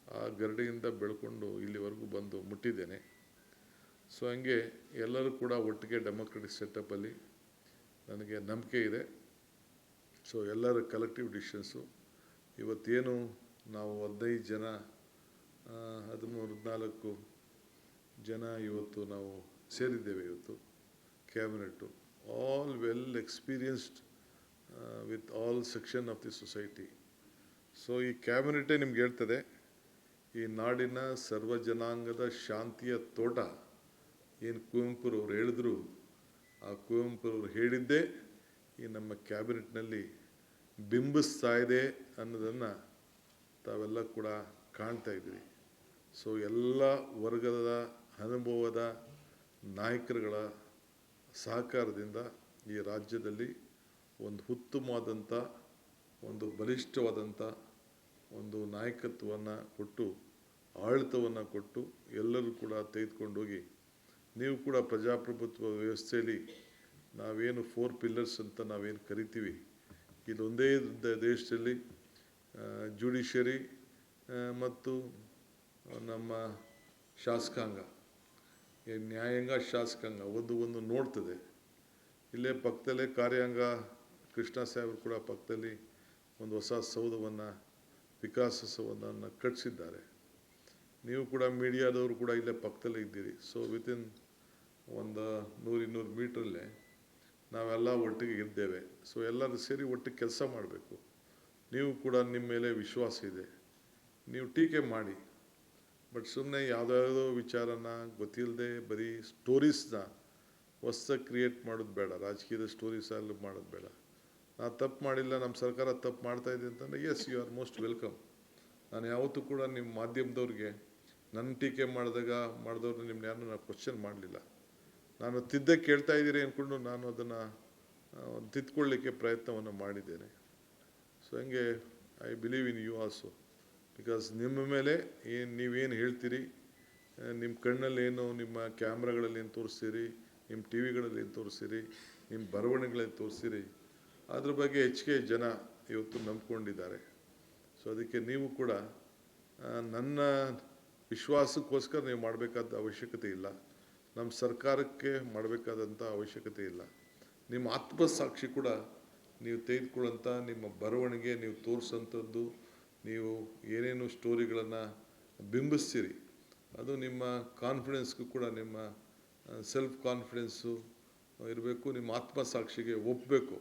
ಆ ಗರಡಿಯಿಂದ ಬೆಳ್ಕೊಂಡು ಇಲ್ಲಿವರೆಗೂ ಬಂದು ಮುಟ್ಟಿದ್ದೇನೆ. ಸೊ ಹಂಗೆ ಎಲ್ಲರೂ ಕೂಡ ಒಟ್ಟಿಗೆ ಡೆಮೊಕ್ರೆಟಿಕ್ ಸೆಟಪ್ಪಲ್ಲಿ ನನಗೆ ನಂಬಿಕೆ ಇದೆ. ಸೊ ಎಲ್ಲರ ಕಲೆಕ್ಟಿವ್ ಡಿಸಿಷನ್ಸು ಇವತ್ತೇನು ನಾವು 15 ಜನ 13-14 ಜನ ಇವತ್ತು ನಾವು ಸೇರಿದ್ದೇವೆ. ಇವತ್ತು cabinet all well experienced with all section of the society. So ಈ ಕ್ಯಾಬಿನೆಟೇ ನಿಮ್ಗೆ ಹೇಳ್ತದೆ, ಈ ನಾಡಿನ ಸರ್ವ ಜನಾಂಗದ ಶಾಂತಿಯ ತೋಟ ಏನು ಕುವೆಂಪುರವ್ರು ಹೇಳಿದ್ರು, ಆ ಕುವೆಂಪುರವ್ರು ಹೇಳಿದ್ದೇ ಈ ನಮ್ಮ ಕ್ಯಾಬಿನೆಟ್ನಲ್ಲಿ ಬಿಂಬಿಸ್ತಾ ಇದೆ ಅನ್ನೋದನ್ನು ತಾವೆಲ್ಲ ಕೂಡ ಕಾಣ್ತಾ ಇದ್ದೀರಿ. ಸೊ ಎಲ್ಲ ವರ್ಗದ ಅನುಭವದ ನಾಯಕರುಗಳ ಸಹಕಾರದಿಂದ ಈ ರಾಜ್ಯದಲ್ಲಿ ಒಂದು ಉತ್ತಮವಾದಂಥ, ಒಂದು ಬಲಿಷ್ಠವಾದಂಥ ಒಂದು ನಾಯಕತ್ವವನ್ನು ಕೊಟ್ಟು, ಆಡಳಿತವನ್ನು ಕೊಟ್ಟು ಎಲ್ಲರೂ ಕೂಡ ತೆಗೆದುಕೊಂಡೋಗಿ, ನೀವು ಕೂಡ ಪ್ರಜಾಪ್ರಭುತ್ವ ವ್ಯವಸ್ಥೆಯಲ್ಲಿ ನಾವೇನು 4 ಪಿಲ್ಲರ್ಸ್ ಅಂತ ನಾವೇನು ಕರಿತೀವಿ, ಇದೊಂದೇ ದೇಶದಲ್ಲಿ ಜುಡಿಷರಿ ಮತ್ತು ನಮ್ಮ ಶಾಸಕಾಂಗ, ನ್ಯಾಯಾಂಗ, ಶಾಸಕಾಂಗ ಒಂದು ನೋಡ್ತದೆ. ಇಲ್ಲೇ ಪಕ್ಕದಲ್ಲೇ ಕಾರ್ಯಾಂಗ ಕೃಷ್ಣ ಸಾಹೇಬರು ಕೂಡ ಪಕ್ಕದಲ್ಲಿ ಒಂದು ಹೊಸ ಸೌಧವನ್ನು, ವಿಕಾಸವನ್ನು ಕಟ್ಟಿಸಿದ್ದಾರೆ. ನೀವು ಕೂಡ ಮೀಡಿಯಾದವರು ಕೂಡ ಇಲ್ಲೇ ಪಕ್ಕದಲ್ಲೇ ಇದ್ದೀರಿ. ಸೊ ವಿತಿನ್ ಒಂದು 100-200 ಮೀಟ್ರಲ್ಲೇ ನಾವೆಲ್ಲ ಒಟ್ಟಿಗೆ ಇದ್ದೇವೆ. ಸೊ ಎಲ್ಲರೂ ಸೇರಿ ಒಟ್ಟಿಗೆ ಕೆಲಸ ಮಾಡಬೇಕು. ನೀವು ಕೂಡ ನಿಮ್ಮ ಮೇಲೆ ವಿಶ್ವಾಸ ಇದೆ, ನೀವು ಟೀಕೆ ಮಾಡಿ, ಬಟ್ ಸುಮ್ಮನೆ ಯಾವುದಾವುದೋ ವಿಚಾರನ ಗೊತ್ತಿಲ್ಲದೆ ಬರೀ ಸ್ಟೋರೀಸ್ನ ಹೊಸ್ದಾಗಿ ಕ್ರಿಯೇಟ್ ಮಾಡೋದು ಬೇಡ. ರಾಜಕೀಯದ ಸ್ಟೋರೀಸಲ್ಲಿ ಮಾಡೋದು ಬೇಡ. ನಾನು ತಪ್ಪು ಮಾಡಿಲ್ಲ, ನಮ್ಮ ಸರ್ಕಾರ ತಪ್ಪು ಮಾಡ್ತಾಯಿದೆ ಅಂತಂದರೆ yes, you are most welcome. ನಾನು ಯಾವತ್ತೂ ಕೂಡ ನಿಮ್ಮ ಮಾಧ್ಯಮದವ್ರಿಗೆ ನನ್ನ ಟೀಕೆ ಮಾಡಿದವ್ರನ್ನ ನಿಮ್ಮನ್ನ ಯಾರನ್ನೂ ನಾನು ಕ್ವಶನ್ ಮಾಡಲಿಲ್ಲ. ನಾನು ತಿದ್ದಕ್ಕೆ ಕೇಳ್ತಾ ಇದ್ದೀರಿ ಅಂದ್ಕೊಂಡು ನಾನು ಅದನ್ನು ತಿದ್ಕೊಳ್ಳಿಕ್ಕೆ ಪ್ರಯತ್ನವನ್ನು ಮಾಡಿದ್ದೇನೆ. ಸೊ ಹಂಗೆ I believe in you also, because ನಿಮ್ಮ ಮೇಲೆ ನೀವೇನು ಹೇಳ್ತೀರಿ, ನಿಮ್ಮ ಕಣ್ಣಲ್ಲೇನು, ನಿಮ್ಮ ಕ್ಯಾಮ್ರಾಗಳಲ್ಲಿ ಏನು ತೋರಿಸ್ತೀರಿ, ನಿಮ್ಮ ಟಿ ವಿಗಳಲ್ಲಿ ಏನು ತೋರಿಸ್ತೀರಿ, ನಿಮ್ಮ ಬರವಣಿಗೆಗಳಲ್ಲಿ ತೋರಿಸ್ತೀರಿ, ಅದ್ರ ಬಗ್ಗೆ ಹೆಚ್ಚಿಗೆ ಜನ ಇವತ್ತು ನಂಬ್ಕೊಂಡಿದ್ದಾರೆ. ಸೊ ಅದಕ್ಕೆ ನೀವು ಕೂಡ ನನ್ನ ವಿಶ್ವಾಸಕ್ಕೋಸ್ಕರ ನೀವು ಮಾಡಬೇಕಾದ ಅವಶ್ಯಕತೆ ಇಲ್ಲ, ನಮ್ಮ ಸರ್ಕಾರಕ್ಕೆ ಮಾಡಬೇಕಾದಂಥ ಅವಶ್ಯಕತೆ ಇಲ್ಲ. ನಿಮ್ಮ ಆತ್ಮಸಾಕ್ಷಿ ಕೂಡ ನೀವು ತೆಗೆದುಕೊಳ್ಳೋಂಥ ನಿಮ್ಮ ಬರವಣಿಗೆ, ನೀವು ತೋರಿಸೋಂಥದ್ದು, ನೀವು ಏನೇನು ಸ್ಟೋರಿಗಳನ್ನು ಬಿಂಬಿಸ್ತೀರಿ, ಅದು ನಿಮ್ಮ ಕಾನ್ಫಿಡೆನ್ಸ್ಗೂ ಕೂಡ, ನಿಮ್ಮ ಸೆಲ್ಫ್ ಕಾನ್ಫಿಡೆನ್ಸು ಇರಬೇಕು, ನಿಮ್ಮ ಆತ್ಮಸಾಕ್ಷಿಗೆ ಒಪ್ಪಬೇಕು.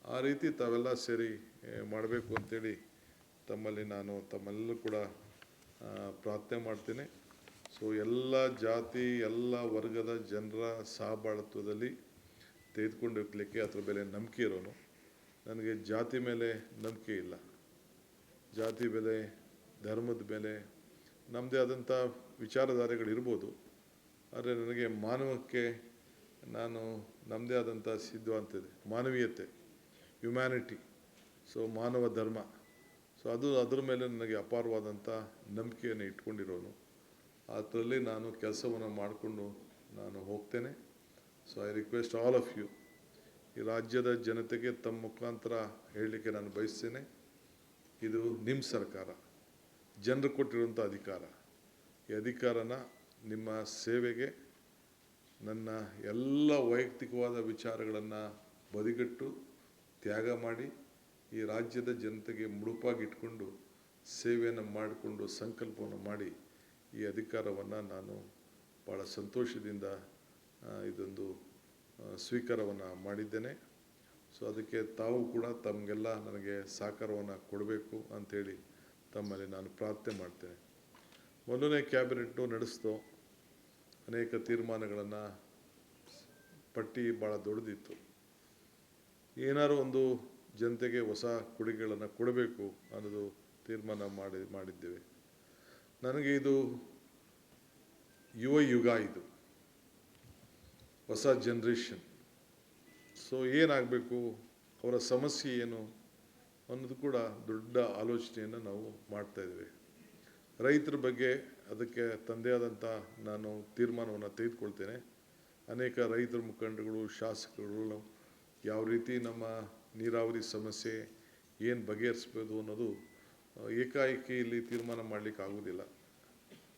ಆ ರೀತಿ ತಾವೆಲ್ಲ ಸೇರಿ ಮಾಡಬೇಕು ಅಂಥೇಳಿ ತಮ್ಮೆಲ್ಲರೂ ಕೂಡ ಪ್ರಾರ್ಥನೆ ಮಾಡ್ತೀನಿ. ಸೊ ಎಲ್ಲ ಜಾತಿ, ಎಲ್ಲ ವರ್ಗದ ಜನರ ಸಹಬಾಳ್ವದಲ್ಲಿ ತೆಗೆದುಕೊಂಡು ಹೋಗ್ಲಿಕ್ಕೆ ಅದ್ರ ಮೇಲೆ ನಂಬಿಕೆ ಇರೋನು. ನನಗೆ ಜಾತಿ ಮೇಲೆ ನಂಬಿಕೆ ಇಲ್ಲ. ಜಾತಿ ಮೇಲೆ, ಧರ್ಮದ ಮೇಲೆ ನಮ್ಮದೇ ಆದಂಥ ವಿಚಾರಧಾರೆಗಳಿರ್ಬೋದು, ಆದರೆ ನನಗೆ ಮಾನವಕ್ಕೆ ನಮ್ಮದೇ ಆದಂಥ ಸಿದ್ಧಾಂತ ಇದೆ, ಮಾನವೀಯತೆ, ಹ್ಯುಮ್ಯಾನಿಟಿ. ಸೊ ಮಾನವ ಧರ್ಮ, ಸೊ ಅದ್ರ ಮೇಲೆ ನನಗೆ ಅಪಾರವಾದಂಥ ನಂಬಿಕೆಯನ್ನು ಇಟ್ಕೊಂಡಿರೋನು. ಅದರಲ್ಲಿ ನಾನು ಕೆಲಸವನ್ನು ಮಾಡಿಕೊಂಡು ನಾನು ಹೋಗ್ತೇನೆ. So I request all of you, ಈ ರಾಜ್ಯದ ಜನತೆಗೆ ತಮ್ಮ ಮುಖಾಂತರ ಹೇಳಲಿಕ್ಕೆ ನಾನು ಬಯಸ್ತೇನೆ, ಇದು ನಿಮ್ಮ ಸರ್ಕಾರ, ಜನರು ಕೊಟ್ಟಿರುವಂಥ ಅಧಿಕಾರ. ಈ ಅಧಿಕಾರನ ನಿಮ್ಮ ಸೇವೆಗೆ, ನನ್ನ ಎಲ್ಲ ವೈಯಕ್ತಿಕವಾದ ವಿಚಾರಗಳನ್ನು ಬದಿಗಟ್ಟು ತ್ಯಾಗ ಮಾಡಿ ಈ ರಾಜ್ಯದ ಜನತೆಗೆ ಮುಡುಪಾಗಿಟ್ಕೊಂಡು ಸೇವೆಯನ್ನು ಮಾಡಿಕೊಂಡು ಸಂಕಲ್ಪವನ್ನು ಮಾಡಿ ಈ ಅಧಿಕಾರವನ್ನು ನಾನು ಭಾಳ ಸಂತೋಷದಿಂದ ಇದೊಂದು ಸ್ವೀಕಾರವನ್ನು ಮಾಡಿದ್ದೇನೆ. ಸೊ ಅದಕ್ಕೆ ತಾವು ಕೂಡ ತಮಗೆಲ್ಲ ನನಗೆ ಸಹಕಾರವನ್ನು ಕೊಡಬೇಕು ಅಂಥೇಳಿ ತಮ್ಮಲ್ಲಿ ನಾನು ಪ್ರಾರ್ಥನೆ ಮಾಡ್ತೇನೆ. ಮೊದಲನೇ ಕ್ಯಾಬಿನೆಟ್ಟು ನಡೆಸ್ತೋ ಅನೇಕ ತೀರ್ಮಾನಗಳನ್ನು, ಪಟ್ಟಿ ಭಾಳ ದೊಡ್ಡದಿತ್ತು. ಏನಾದ್ರು ಒಂದು ಜನತೆಗೆ ಹೊಸ ಕೊಡುಗೆಗಳನ್ನು ಕೊಡಬೇಕು ಅನ್ನೋದು ತೀರ್ಮಾನ ಮಾಡಿದ್ದೇವೆ. ನನಗೆ ಇದು ಯುವ ಯುಗ, ಇದು ಹೊಸ ಜನ್ರೇಷನ್. ಸೊ ಏನಾಗಬೇಕು, ಅವರ ಸಮಸ್ಯೆ ಏನು ಅನ್ನೋದು ಕೂಡ ದೊಡ್ಡ ಆಲೋಚನೆಯನ್ನು ನಾವು ಮಾಡ್ತಾಯಿದ್ದೇವೆ. ರೈತರ ಬಗ್ಗೆ ಅದಕ್ಕೆ ತಂದೆ ಆದಂಥ ನಾನು ತೀರ್ಮಾನವನ್ನು ತೆಗೆದುಕೊಳ್ತೇನೆ. ಅನೇಕ ರೈತರ ಮುಖಂಡಗಳು, ಶಾಸಕರು ಯಾವ ರೀತಿ ನಮ್ಮ ನೀರಾವರಿ ಸಮಸ್ಯೆ ಏನು ಬಗೆಹರಿಸ್ಬೋದು ಅನ್ನೋದು ಏಕಾಏಕಿ ಇಲ್ಲಿ ತೀರ್ಮಾನ ಮಾಡಲಿಕ್ಕೆ ಆಗೋದಿಲ್ಲ.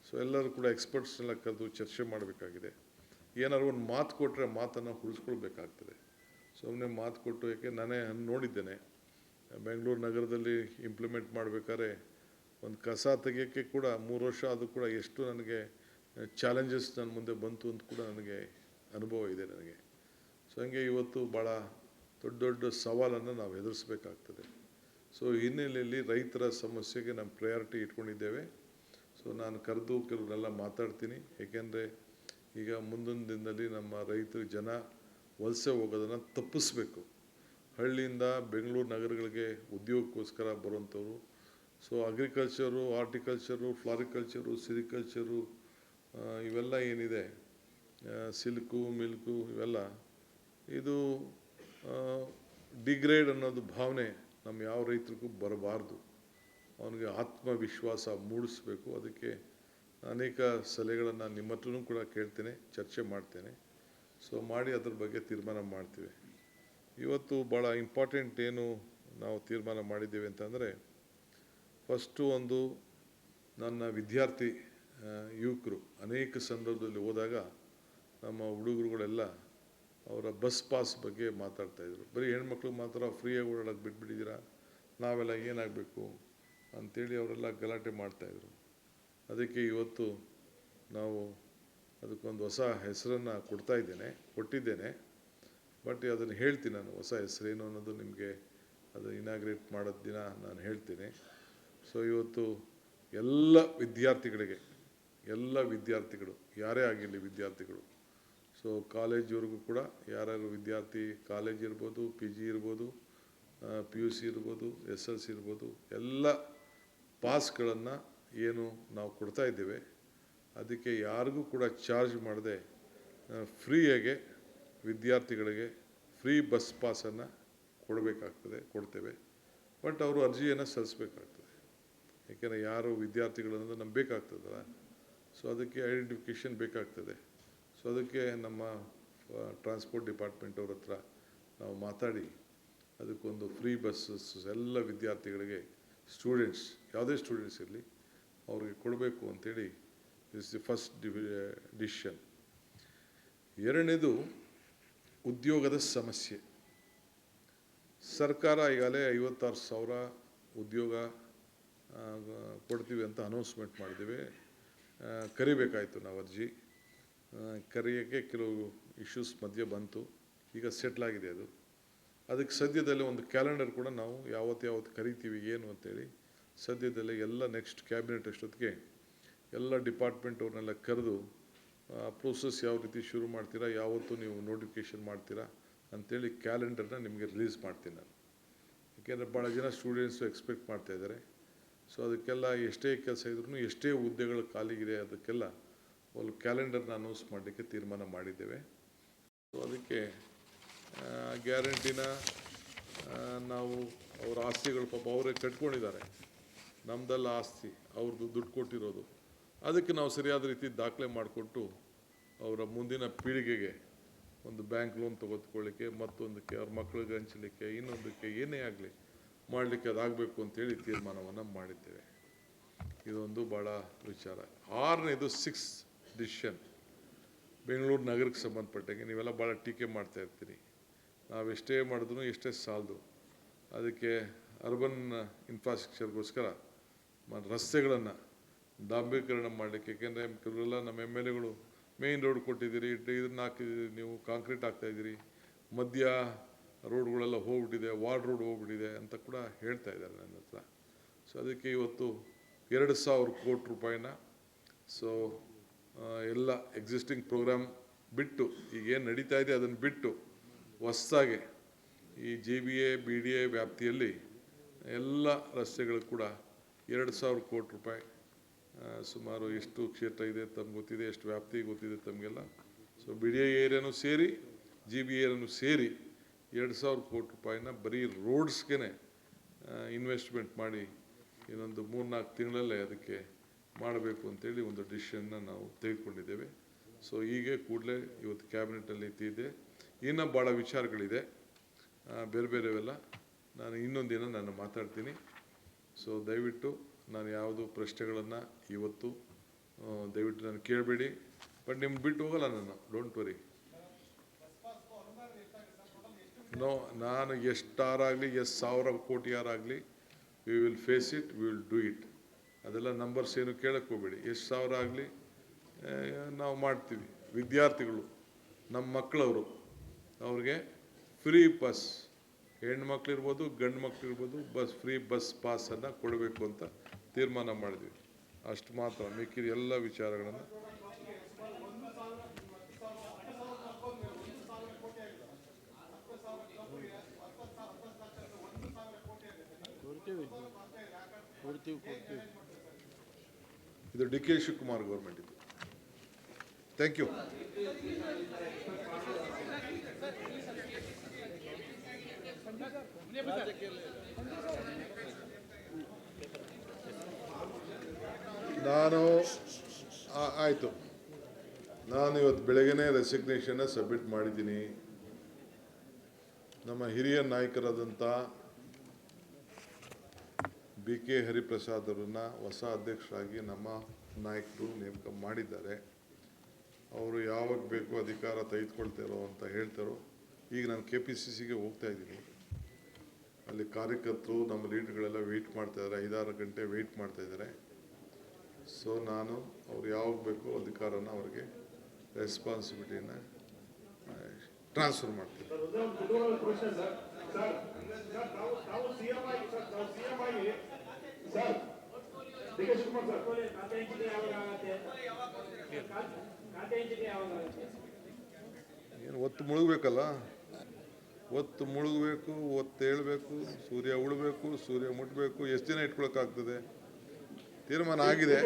ಸೊ ಎಲ್ಲರೂ ಕೂಡ ಎಕ್ಸ್ಪರ್ಟ್ಸ್ನೆಲ್ಲ ಕರೆದು ಚರ್ಚೆ ಮಾಡಬೇಕಾಗಿದೆ. ಏನಾದ್ರು ಒಂದು ಮಾತು ಕೊಟ್ಟರೆ ಮಾತನ್ನು ಉಳಿಸ್ಕೊಳ್ಬೇಕಾಗ್ತದೆ. ಸುಮ್ಮನೆ ಮಾತು ಕೊಟ್ಟು, ಏಕೆ ನಾನೇ ನೋಡಿದ್ದೇನೆ ಬೆಂಗಳೂರು ನಗರದಲ್ಲಿ ಇಂಪ್ಲಿಮೆಂಟ್ ಮಾಡಬೇಕಾದ್ರೆ ಒಂದು ಕಸ ತೆಗಿಯೋಕ್ಕೆ ಕೂಡ 3 ವರ್ಷ, ಅದು ಕೂಡ ಎಷ್ಟು ನನಗೆ ಚಾಲೆಂಜಸ್ ನನ್ನ ಮುಂದೆ ಬಂತು ಅಂತ ಕೂಡ ನನಗೆ ಅನುಭವ ಇದೆ ನನಗೆ. ಸೊ ಹಂಗೆ ಇವತ್ತು ಭಾಳ ದೊಡ್ಡ ದೊಡ್ಡ ಸವಾಲನ್ನು ನಾವು ಎದುರಿಸಬೇಕಾಗ್ತದೆ. ಸೊ ಹಿನ್ನೆಲೆಯಲ್ಲಿ ರೈತರ ಸಮಸ್ಯೆಗೆ ನಮ್ಮ ಪ್ರಯಾರಿಟಿ ಇಟ್ಕೊಂಡಿದ್ದೇವೆ. ಸೊ ನಾನು ಕರೆದು ಕೆಲವರೆಲ್ಲ ಮಾತಾಡ್ತೀನಿ. ಏಕೆಂದರೆ ಈಗ ಮುಂದೊಂದು ದಿನದಲ್ಲಿ ನಮ್ಮ ರೈತರು ಜನ ವಲಸೆ ಹೋಗೋದನ್ನು ತಪ್ಪಿಸ್ಬೇಕು. ಹಳ್ಳಿಯಿಂದ ಬೆಂಗಳೂರು ನಗರಗಳಿಗೆ ಉದ್ಯೋಗಕ್ಕೋಸ್ಕರ ಬರುವಂಥವ್ರು. ಸೊ ಅಗ್ರಿಕಲ್ಚರು, ಹಾರ್ಟಿಕಲ್ಚರು, ಫ್ಲಾರಿಕಲ್ಚರು, ಸಿರಿಕಲ್ಚರು, ಇವೆಲ್ಲ ಏನಿದೆ, ಸಿಲ್ಕು, ಮಿಲ್ಕು, ಇವೆಲ್ಲ ಇದು ಡಿಗ್ರೇಡ್ ಅನ್ನೋದು ಭಾವನೆ ನಮ್ಮ ಯಾವ ರೈತರಿಗೂ ಬರಬಾರ್ದು. ಅವನಿಗೆ ಆತ್ಮವಿಶ್ವಾಸ ಮೂಡಿಸ್ಬೇಕು. ಅದಕ್ಕೆ ಅನೇಕ ಸಲಹೆಗಳನ್ನು ನಿಮ್ಮ ಹತ್ರನೂ ಕೂಡ ಕೇಳ್ತೇನೆ, ಚರ್ಚೆ ಮಾಡ್ತೇನೆ. ಸೊ ಮಾಡಿ ಅದ್ರ ಬಗ್ಗೆ ತೀರ್ಮಾನ ಮಾಡ್ತೀವಿ. ಇವತ್ತು ಭಾಳ ಇಂಪಾರ್ಟೆಂಟ್ ಏನು ನಾವು ತೀರ್ಮಾನ ಮಾಡಿದ್ದೇವೆ ಅಂತಂದರೆ, ಫಸ್ಟು ಒಂದು ನನ್ನ ವಿದ್ಯಾರ್ಥಿ ಯುವಕರು ಅನೇಕ ಸಂದರ್ಭದಲ್ಲಿ ಹೋದಾಗ ನಮ್ಮ ಹುಡುಗರುಗಳೆಲ್ಲ ಅವರ ಬಸ್ ಪಾಸ್ ಬಗ್ಗೆ ಮಾತಾಡ್ತಾಯಿದ್ರು. ಬರೀ ಹೆಣ್ಮಕ್ಳಿಗೆ ಮಾತ್ರ ಫ್ರೀಯಾಗಿ ಓಡಾಡೋಕ್ಕೆ ಬಿಟ್ಬಿಟ್ಟಿದ್ದೀರಾ, ನಾವೆಲ್ಲ ಏನಾಗಬೇಕು ಅಂಥೇಳಿ ಅವರೆಲ್ಲ ಗಲಾಟೆ ಮಾಡ್ತಾಯಿದ್ರು. ಅದಕ್ಕೆ ಇವತ್ತು ನಾವು ಅದಕ್ಕೊಂದು ಹೊಸ ಹೆಸರನ್ನು ಕೊಟ್ಟಿದ್ದೇನೆ. ಬಟ್ ಅದನ್ನು ಹೇಳ್ತೀನಿ, ನಾನು ಹೊಸ ಹೆಸರೇನು ಅನ್ನೋದು ನಿಮಗೆ ಅದು ಇನಾಗ್ರೇಟ್ ಮಾಡೋದು ದಿನ ನಾನು ಹೇಳ್ತೀನಿ. ಸೊ ಇವತ್ತು ಎಲ್ಲ ವಿದ್ಯಾರ್ಥಿಗಳು ಯಾರೇ ಆಗಿರಲಿ ವಿದ್ಯಾರ್ಥಿಗಳು, ಸೊ ಕಾಲೇಜ್ವರೆಗೂ ಕೂಡ ಯಾರ್ಯಾರು ವಿದ್ಯಾರ್ಥಿ, ಕಾಲೇಜ್ ಇರ್ಬೋದು, PG ಇರ್ಬೋದು, PUC ಇರ್ಬೋದು, SLC ಇರ್ಬೋದು, ಎಲ್ಲ ಪಾಸ್ಗಳನ್ನು ಏನು ನಾವು ಕೊಡ್ತಾ ಇದ್ದೇವೆ, ಅದಕ್ಕೆ ಯಾರಿಗೂ ಕೂಡ ಚಾರ್ಜ್ ಮಾಡದೆ ಫ್ರೀಯಾಗೆ ವಿದ್ಯಾರ್ಥಿಗಳಿಗೆ ಫ್ರೀ ಬಸ್ ಪಾಸನ್ನು ಕೊಡ್ತೇವೆ. ಬಟ್ ಅವರು ಅರ್ಜಿಯನ್ನು ಸಲ್ಲಿಸಬೇಕಾಗ್ತದೆ. ಏಕೆಂದರೆ ಯಾರು ವಿದ್ಯಾರ್ಥಿಗಳನ್ನೋದು ನಮ್ಗೆ ಬೇಕಾಗ್ತದಲ್ಲ. ಸೊ ಅದಕ್ಕೆ ಐಡೆಂಟಿಫಿಕೇಷನ್ ಬೇಕಾಗ್ತದೆ. ಸೊ ಅದಕ್ಕೆ ನಮ್ಮ ಟ್ರಾನ್ಸ್ಪೋರ್ಟ್ ಡಿಪಾರ್ಟ್ಮೆಂಟ್ ಅವ್ರ ಹತ್ರ ನಾವು ಮಾತಾಡಿ ಅದಕ್ಕೊಂದು ಫ್ರೀ ಬಸ್ಸಸ್ ಎಲ್ಲ ವಿದ್ಯಾರ್ಥಿಗಳಿಗೆ, ಸ್ಟೂಡೆಂಟ್ಸ್, ಯಾವುದೇ ಸ್ಟೂಡೆಂಟ್ಸ್ ಇರಲಿ, ಅವ್ರಿಗೆ ಕೊಡಬೇಕು ಅಂಥೇಳಿ ಇಸ್ ದಿ ಫಸ್ಟ್ ಡಿಸಿಷನ್. ಎರಡನೇದು ಉದ್ಯೋಗದ ಸಮಸ್ಯೆ. ಸರ್ಕಾರ ಈಗಾಗಲೇ 56,000 ಉದ್ಯೋಗ ಕೊಡ್ತೀವಿ ಅಂತ ಅನೌನ್ಸ್ಮೆಂಟ್ ಮಾಡಿದ್ದೀವಿ. ಕರಿಬೇಕಾಯಿತು ನಾವು ಅರ್ಜಿ. ಕರೆಯೋಕ್ಕೆ ಕೆಲವು ಇಶ್ಯೂಸ್ ಮಧ್ಯೆ ಬಂತು. ಈಗ ಸೆಟ್ಲಾಗಿದೆ ಅದು. ಅದಕ್ಕೆ ಸದ್ಯದಲ್ಲೇ ಒಂದು ಕ್ಯಾಲೆಂಡರ್ ಕೂಡ ನಾವು ಯಾವತ್ತು ಕರಿತೀವಿ ಏನು ಅಂತೇಳಿ ಸದ್ಯದಲ್ಲೇ ಎಲ್ಲ ನೆಕ್ಸ್ಟ್ ಕ್ಯಾಬಿನೆಟ್ ಅಷ್ಟೊತ್ತಿಗೆ ಎಲ್ಲ ಡಿಪಾರ್ಟ್ಮೆಂಟ್ ಅವ್ರನ್ನೆಲ್ಲ ಕರೆದು ಪ್ರೋಸೆಸ್ ಯಾವ ರೀತಿ ಶುರು ಮಾಡ್ತೀರಾ, ಯಾವತ್ತು ನೀವು ನೋಟಿಫಿಕೇಷನ್ ಮಾಡ್ತೀರಾ ಅಂಥೇಳಿ ಕ್ಯಾಲೆಂಡರ್ನ ನಿಮಗೆ ರಿಲೀಸ್ ಮಾಡ್ತೀನಿ ನಾನು. ಏಕೆಂದರೆ ಭಾಳ ಜನ ಸ್ಟೂಡೆಂಟ್ಸು ಎಕ್ಸ್ಪೆಕ್ಟ್ ಮಾಡ್ತಾಯಿದ್ದಾರೆ. ಸೊ ಅದಕ್ಕೆಲ್ಲ ಎಷ್ಟೇ ಕೆಲಸ ಇದ್ರೂ, ಎಷ್ಟೇ ಹುದ್ದೆಗಳು ಖಾಲಿಗಿದೆ, ಅದಕ್ಕೆಲ್ಲ ಒಂದು ಕ್ಯಾಲೆಂಡರ್ನ ಅನೌನ್ಸ್ ಮಾಡಲಿಕ್ಕೆ ತೀರ್ಮಾನ ಮಾಡಿದ್ದೇವೆ. ಸೊ ಅದಕ್ಕೆ ಗ್ಯಾರಂಟಿನ ನಾವು ಅವರ ಆಸ್ತಿಗಳು ಪಾಪ ಅವರೇ ಕಟ್ಕೊಂಡಿದ್ದಾರೆ. ನಮ್ಮದೆಲ್ಲ ಆಸ್ತಿ, ಅವ್ರದ್ದು ದುಡ್ಡು ಕೊಟ್ಟಿರೋದು. ಅದಕ್ಕೆ ನಾವು ಸರಿಯಾದ ರೀತಿ ದಾಖಲೆ ಮಾಡಿಕೊಟ್ಟು ಅವರ ಮುಂದಿನ ಪೀಳಿಗೆಗೆ ಒಂದು ಬ್ಯಾಂಕ್ ಲೋನ್ ತೆಗೆದುಕೊಳ್ಳಿಕ್ಕೆ, ಮತ್ತೊಂದಕ್ಕೆ ಅವ್ರ ಮಕ್ಕಳಿಗೆ ಹಂಚಲಿಕ್ಕೆ, ಇನ್ನೊಂದಕ್ಕೆ ಏನೇ ಆಗಲಿ ಮಾಡಲಿಕ್ಕೆ ಅದಾಗಬೇಕು ಅಂತೇಳಿ ತೀರ್ಮಾನವನ್ನು ಮಾಡಿದ್ದೇವೆ. ಇದೊಂದು ಭಾಳ ವಿಚಾರ. 6ನೇದು 6 ಡಿಸಿಷನ್ ಬೆಂಗಳೂರು ನಗರಕ್ಕೆ ಸಂಬಂಧಪಟ್ಟಂಗೆ ನೀವೆಲ್ಲ ಭಾಳ ಟೀಕೆ ಮಾಡ್ತಾ ಇರ್ತೀರಿ. ನಾವೆಷ್ಟೇ ಮಾಡಿದ್ರು ಎಷ್ಟೇ ಸಾಲದು. ಅದಕ್ಕೆ ಅರ್ಬನ್ ಇನ್ಫ್ರಾಸ್ಟ್ರಕ್ಚರ್ಗೋಸ್ಕರ ರಸ್ತೆಗಳನ್ನು ಡಾಂಬರೀಕರಣ ಮಾಡಲಿಕ್ಕೆ, ಏಕೆಂದರೆ ಕೆಲವೆಲ್ಲ ನಮ್ಮ MLAಗಳು ಮೇಯ್ನ್ ರೋಡ್ ಕೊಟ್ಟಿದ್ದೀರಿ, ಇದನ್ನು ಹಾಕಿದ್ದೀರಿ, ನೀವು ಕಾಂಕ್ರೀಟ್ ಹಾಕ್ತಾಯಿದ್ದೀರಿ, ಮಧ್ಯ ರೋಡ್ಗಳೆಲ್ಲ ಹೋಗ್ಬಿಟ್ಟಿದೆ, ವಾರ್ಡ್ ರೋಡ್ ಹೋಗ್ಬಿಟ್ಟಿದೆ ಅಂತ ಕೂಡ ಹೇಳ್ತಾ ಇದ್ದಾರೆ ನನ್ನ ಹತ್ರ. ಸೊ ಅದಕ್ಕೆ ಇವತ್ತು 2,000 ಕೋಟಿ ರೂಪಾಯಿನ ಎಲ್ಲ ಎಕ್ಸಿಸ್ಟಿಂಗ್ ಪ್ರೋಗ್ರಾಮ್ ಬಿಟ್ಟು, ಈಗೇನು ನಡೀತಾ ಇದೆ ಅದನ್ನು ಬಿಟ್ಟು ಹೊಸದಾಗಿ ಈ GBA BDA ವ್ಯಾಪ್ತಿಯಲ್ಲಿ ಎಲ್ಲ ರಸ್ತೆಗಳು ಕೂಡ 2,000 ಕೋಟಿ ರೂಪಾಯಿ, ಸುಮಾರು ಎಷ್ಟು ಕ್ಷೇತ್ರ ಇದೆ ತಮ್ಗೆ ಗೊತ್ತಿದೆ, ಎಷ್ಟು ವ್ಯಾಪ್ತಿ ಗೊತ್ತಿದೆ ತಮಗೆಲ್ಲ. ಸೊ BDA ಏರಿಯಾನೂ ಸೇರಿ GBA ಏರಿಯಾನೂ ಸೇರಿ 2,000 ಕೋಟಿ ರೂಪಾಯಿನ ಬರೀ ರೋಡ್ಸ್ಗೆ ಇನ್ವೆಸ್ಟ್ಮೆಂಟ್ ಮಾಡಿ ಇನ್ನೊಂದು 3-4 ತಿಂಗಳಲ್ಲೇ ಅದಕ್ಕೆ ಮಾಡಬೇಕು ಅಂತೇಳಿ ಒಂದು ಡಿಸಿಷನ್ನ ನಾವು ತೆಗೆದುಕೊಂಡಿದ್ದೇವೆ. ಸೊ ಹೀಗೆ ಕೂಡಲೇ ಇವತ್ತು ಕ್ಯಾಬಿನೆಟಲ್ಲಿ ಇದೆ. ಇನ್ನೂ ಭಾಳ ವಿಚಾರಗಳಿದೆ ಬೇರೆ ಬೇರೆವೆಲ್ಲ. ನಾನು ಇನ್ನೊಂದಿನ ನಾನು ಮಾತಾಡ್ತೀನಿ. ಸೊ ದಯವಿಟ್ಟು ನಾನು ಯಾವುದು ಪ್ರಶ್ನೆಗಳನ್ನು ಇವತ್ತು ದಯವಿಟ್ಟು ನಾನು ಕೇಳಬೇಡಿ. ಬಟ್ ನಿಮ್ಗೆ ಬಿಟ್ಟು ಹೋಗಲ್ಲ ನಾನು, ಡೋಂಟ್ ವರಿ. ನಾನು ಎಷ್ಟಾರಾಗಲಿ, ಎಷ್ಟು 1,000 ಕೋಟಿ ಯಾರಾಗಲಿ, we will face it, we will do it. ಅದೆಲ್ಲ ನಂಬರ್ಸ್ ಏನು ಕೇಳಕ್ಕೆ ಹೋಗಬೇಡಿ. ಎಷ್ಟು 1,000 ಆಗಲಿ ನಾವು ಮಾಡ್ತೀವಿ. ವಿದ್ಯಾರ್ಥಿಗಳು, ನಮ್ಮ ಮಕ್ಕಳವರು, ಅವ್ರಿಗೆ ಫ್ರೀ ಬಸ್, ಹೆಣ್ಮಕ್ಳಿರ್ಬೋದು ಗಂಡು ಮಕ್ಕಳಿರ್ಬೋದು, ಫ್ರೀ ಬಸ್ ಪಾಸನ್ನು ಕೊಡಬೇಕು ಅಂತ ತೀರ್ಮಾನ ಮಾಡಿದ್ವಿ. ಅಷ್ಟು ಮಾತ್ರ. ಮಿಕ್ಕಿದ ಎಲ್ಲ ವಿಚಾರಗಳನ್ನು ಇದು DK ಶಿವಕುಮಾರ್ ಗೌರ್ಮೆಂಟ್ ಇದು. Thank you. ಆಯಿತು, ನಾನು ಇವತ್ತು ಬೆಳಗ್ಗೆನೇ ರೆಸಿಗ್ನೇಷನ್ನ ಸಬ್ಮಿಟ್ ಮಾಡಿದ್ದೀನಿ. ನಮ್ಮ ಹಿರಿಯ ನಾಯಕರಾದಂಥ BK ಹರಿಪ್ರಸಾದ್ ಅವರನ್ನು ಹೊಸ ಅಧ್ಯಕ್ಷರಾಗಿ ನಮ್ಮ ನಾಯಕರು ನೇಮಕ ಮಾಡಿದ್ದಾರೆ. ಅವರು ಯಾವಾಗ ಬೇಕು ಅಧಿಕಾರ ತೆಗೆದುಕೊಳ್ತಾರೋ ಅಂತ ಹೇಳ್ತಾರೋ. ಈಗ ನಾನು KPCCಗೆ ಹೋಗ್ತಾ ಇದ್ದೀನಿ. ಅಲ್ಲಿ ಕಾರ್ಯಕರ್ತರು, ನಮ್ಮ ಲೀಡರ್ಗಳೆಲ್ಲ ವೆಯ್ಟ್ ಮಾಡ್ತಾಯಿದ್ದಾರೆ, 5-6 ಗಂಟೆ ವೆಯ್ಟ್ ಮಾಡ್ತಾಯಿದ್ದಾರೆ. ಸೊ ನಾನು ಅವ್ರು ಯಾವಾಗ ಬೇಕು ಅಧಿಕಾರನ ಅವ್ರಿಗೆ ರೆಸ್ಪಾನ್ಸಿಬಿಲಿಟಿನ ಟ್ರಾನ್ಸ್ಫರ್ ಮಾಡ್ತೀನಿ. ಏನು ಒತ್ತು ಮುಳುಗಬೇಕಲ್ಲ, ಒತ್ತು ಮುಳುಗಬೇಕು, ಒತ್ತು ಹೇಳಬೇಕು, ಸೂರ್ಯ ಉಳಬೇಕು, ಸೂರ್ಯ ಮುಟ್ಟಬೇಕು. ಎಷ್ಟು ದಿನ ಇಟ್ಕೊಳಕ್ಕಾಗ್ತದೆ? ತೀರ್ಮಾನ ಆಗಿದೆ.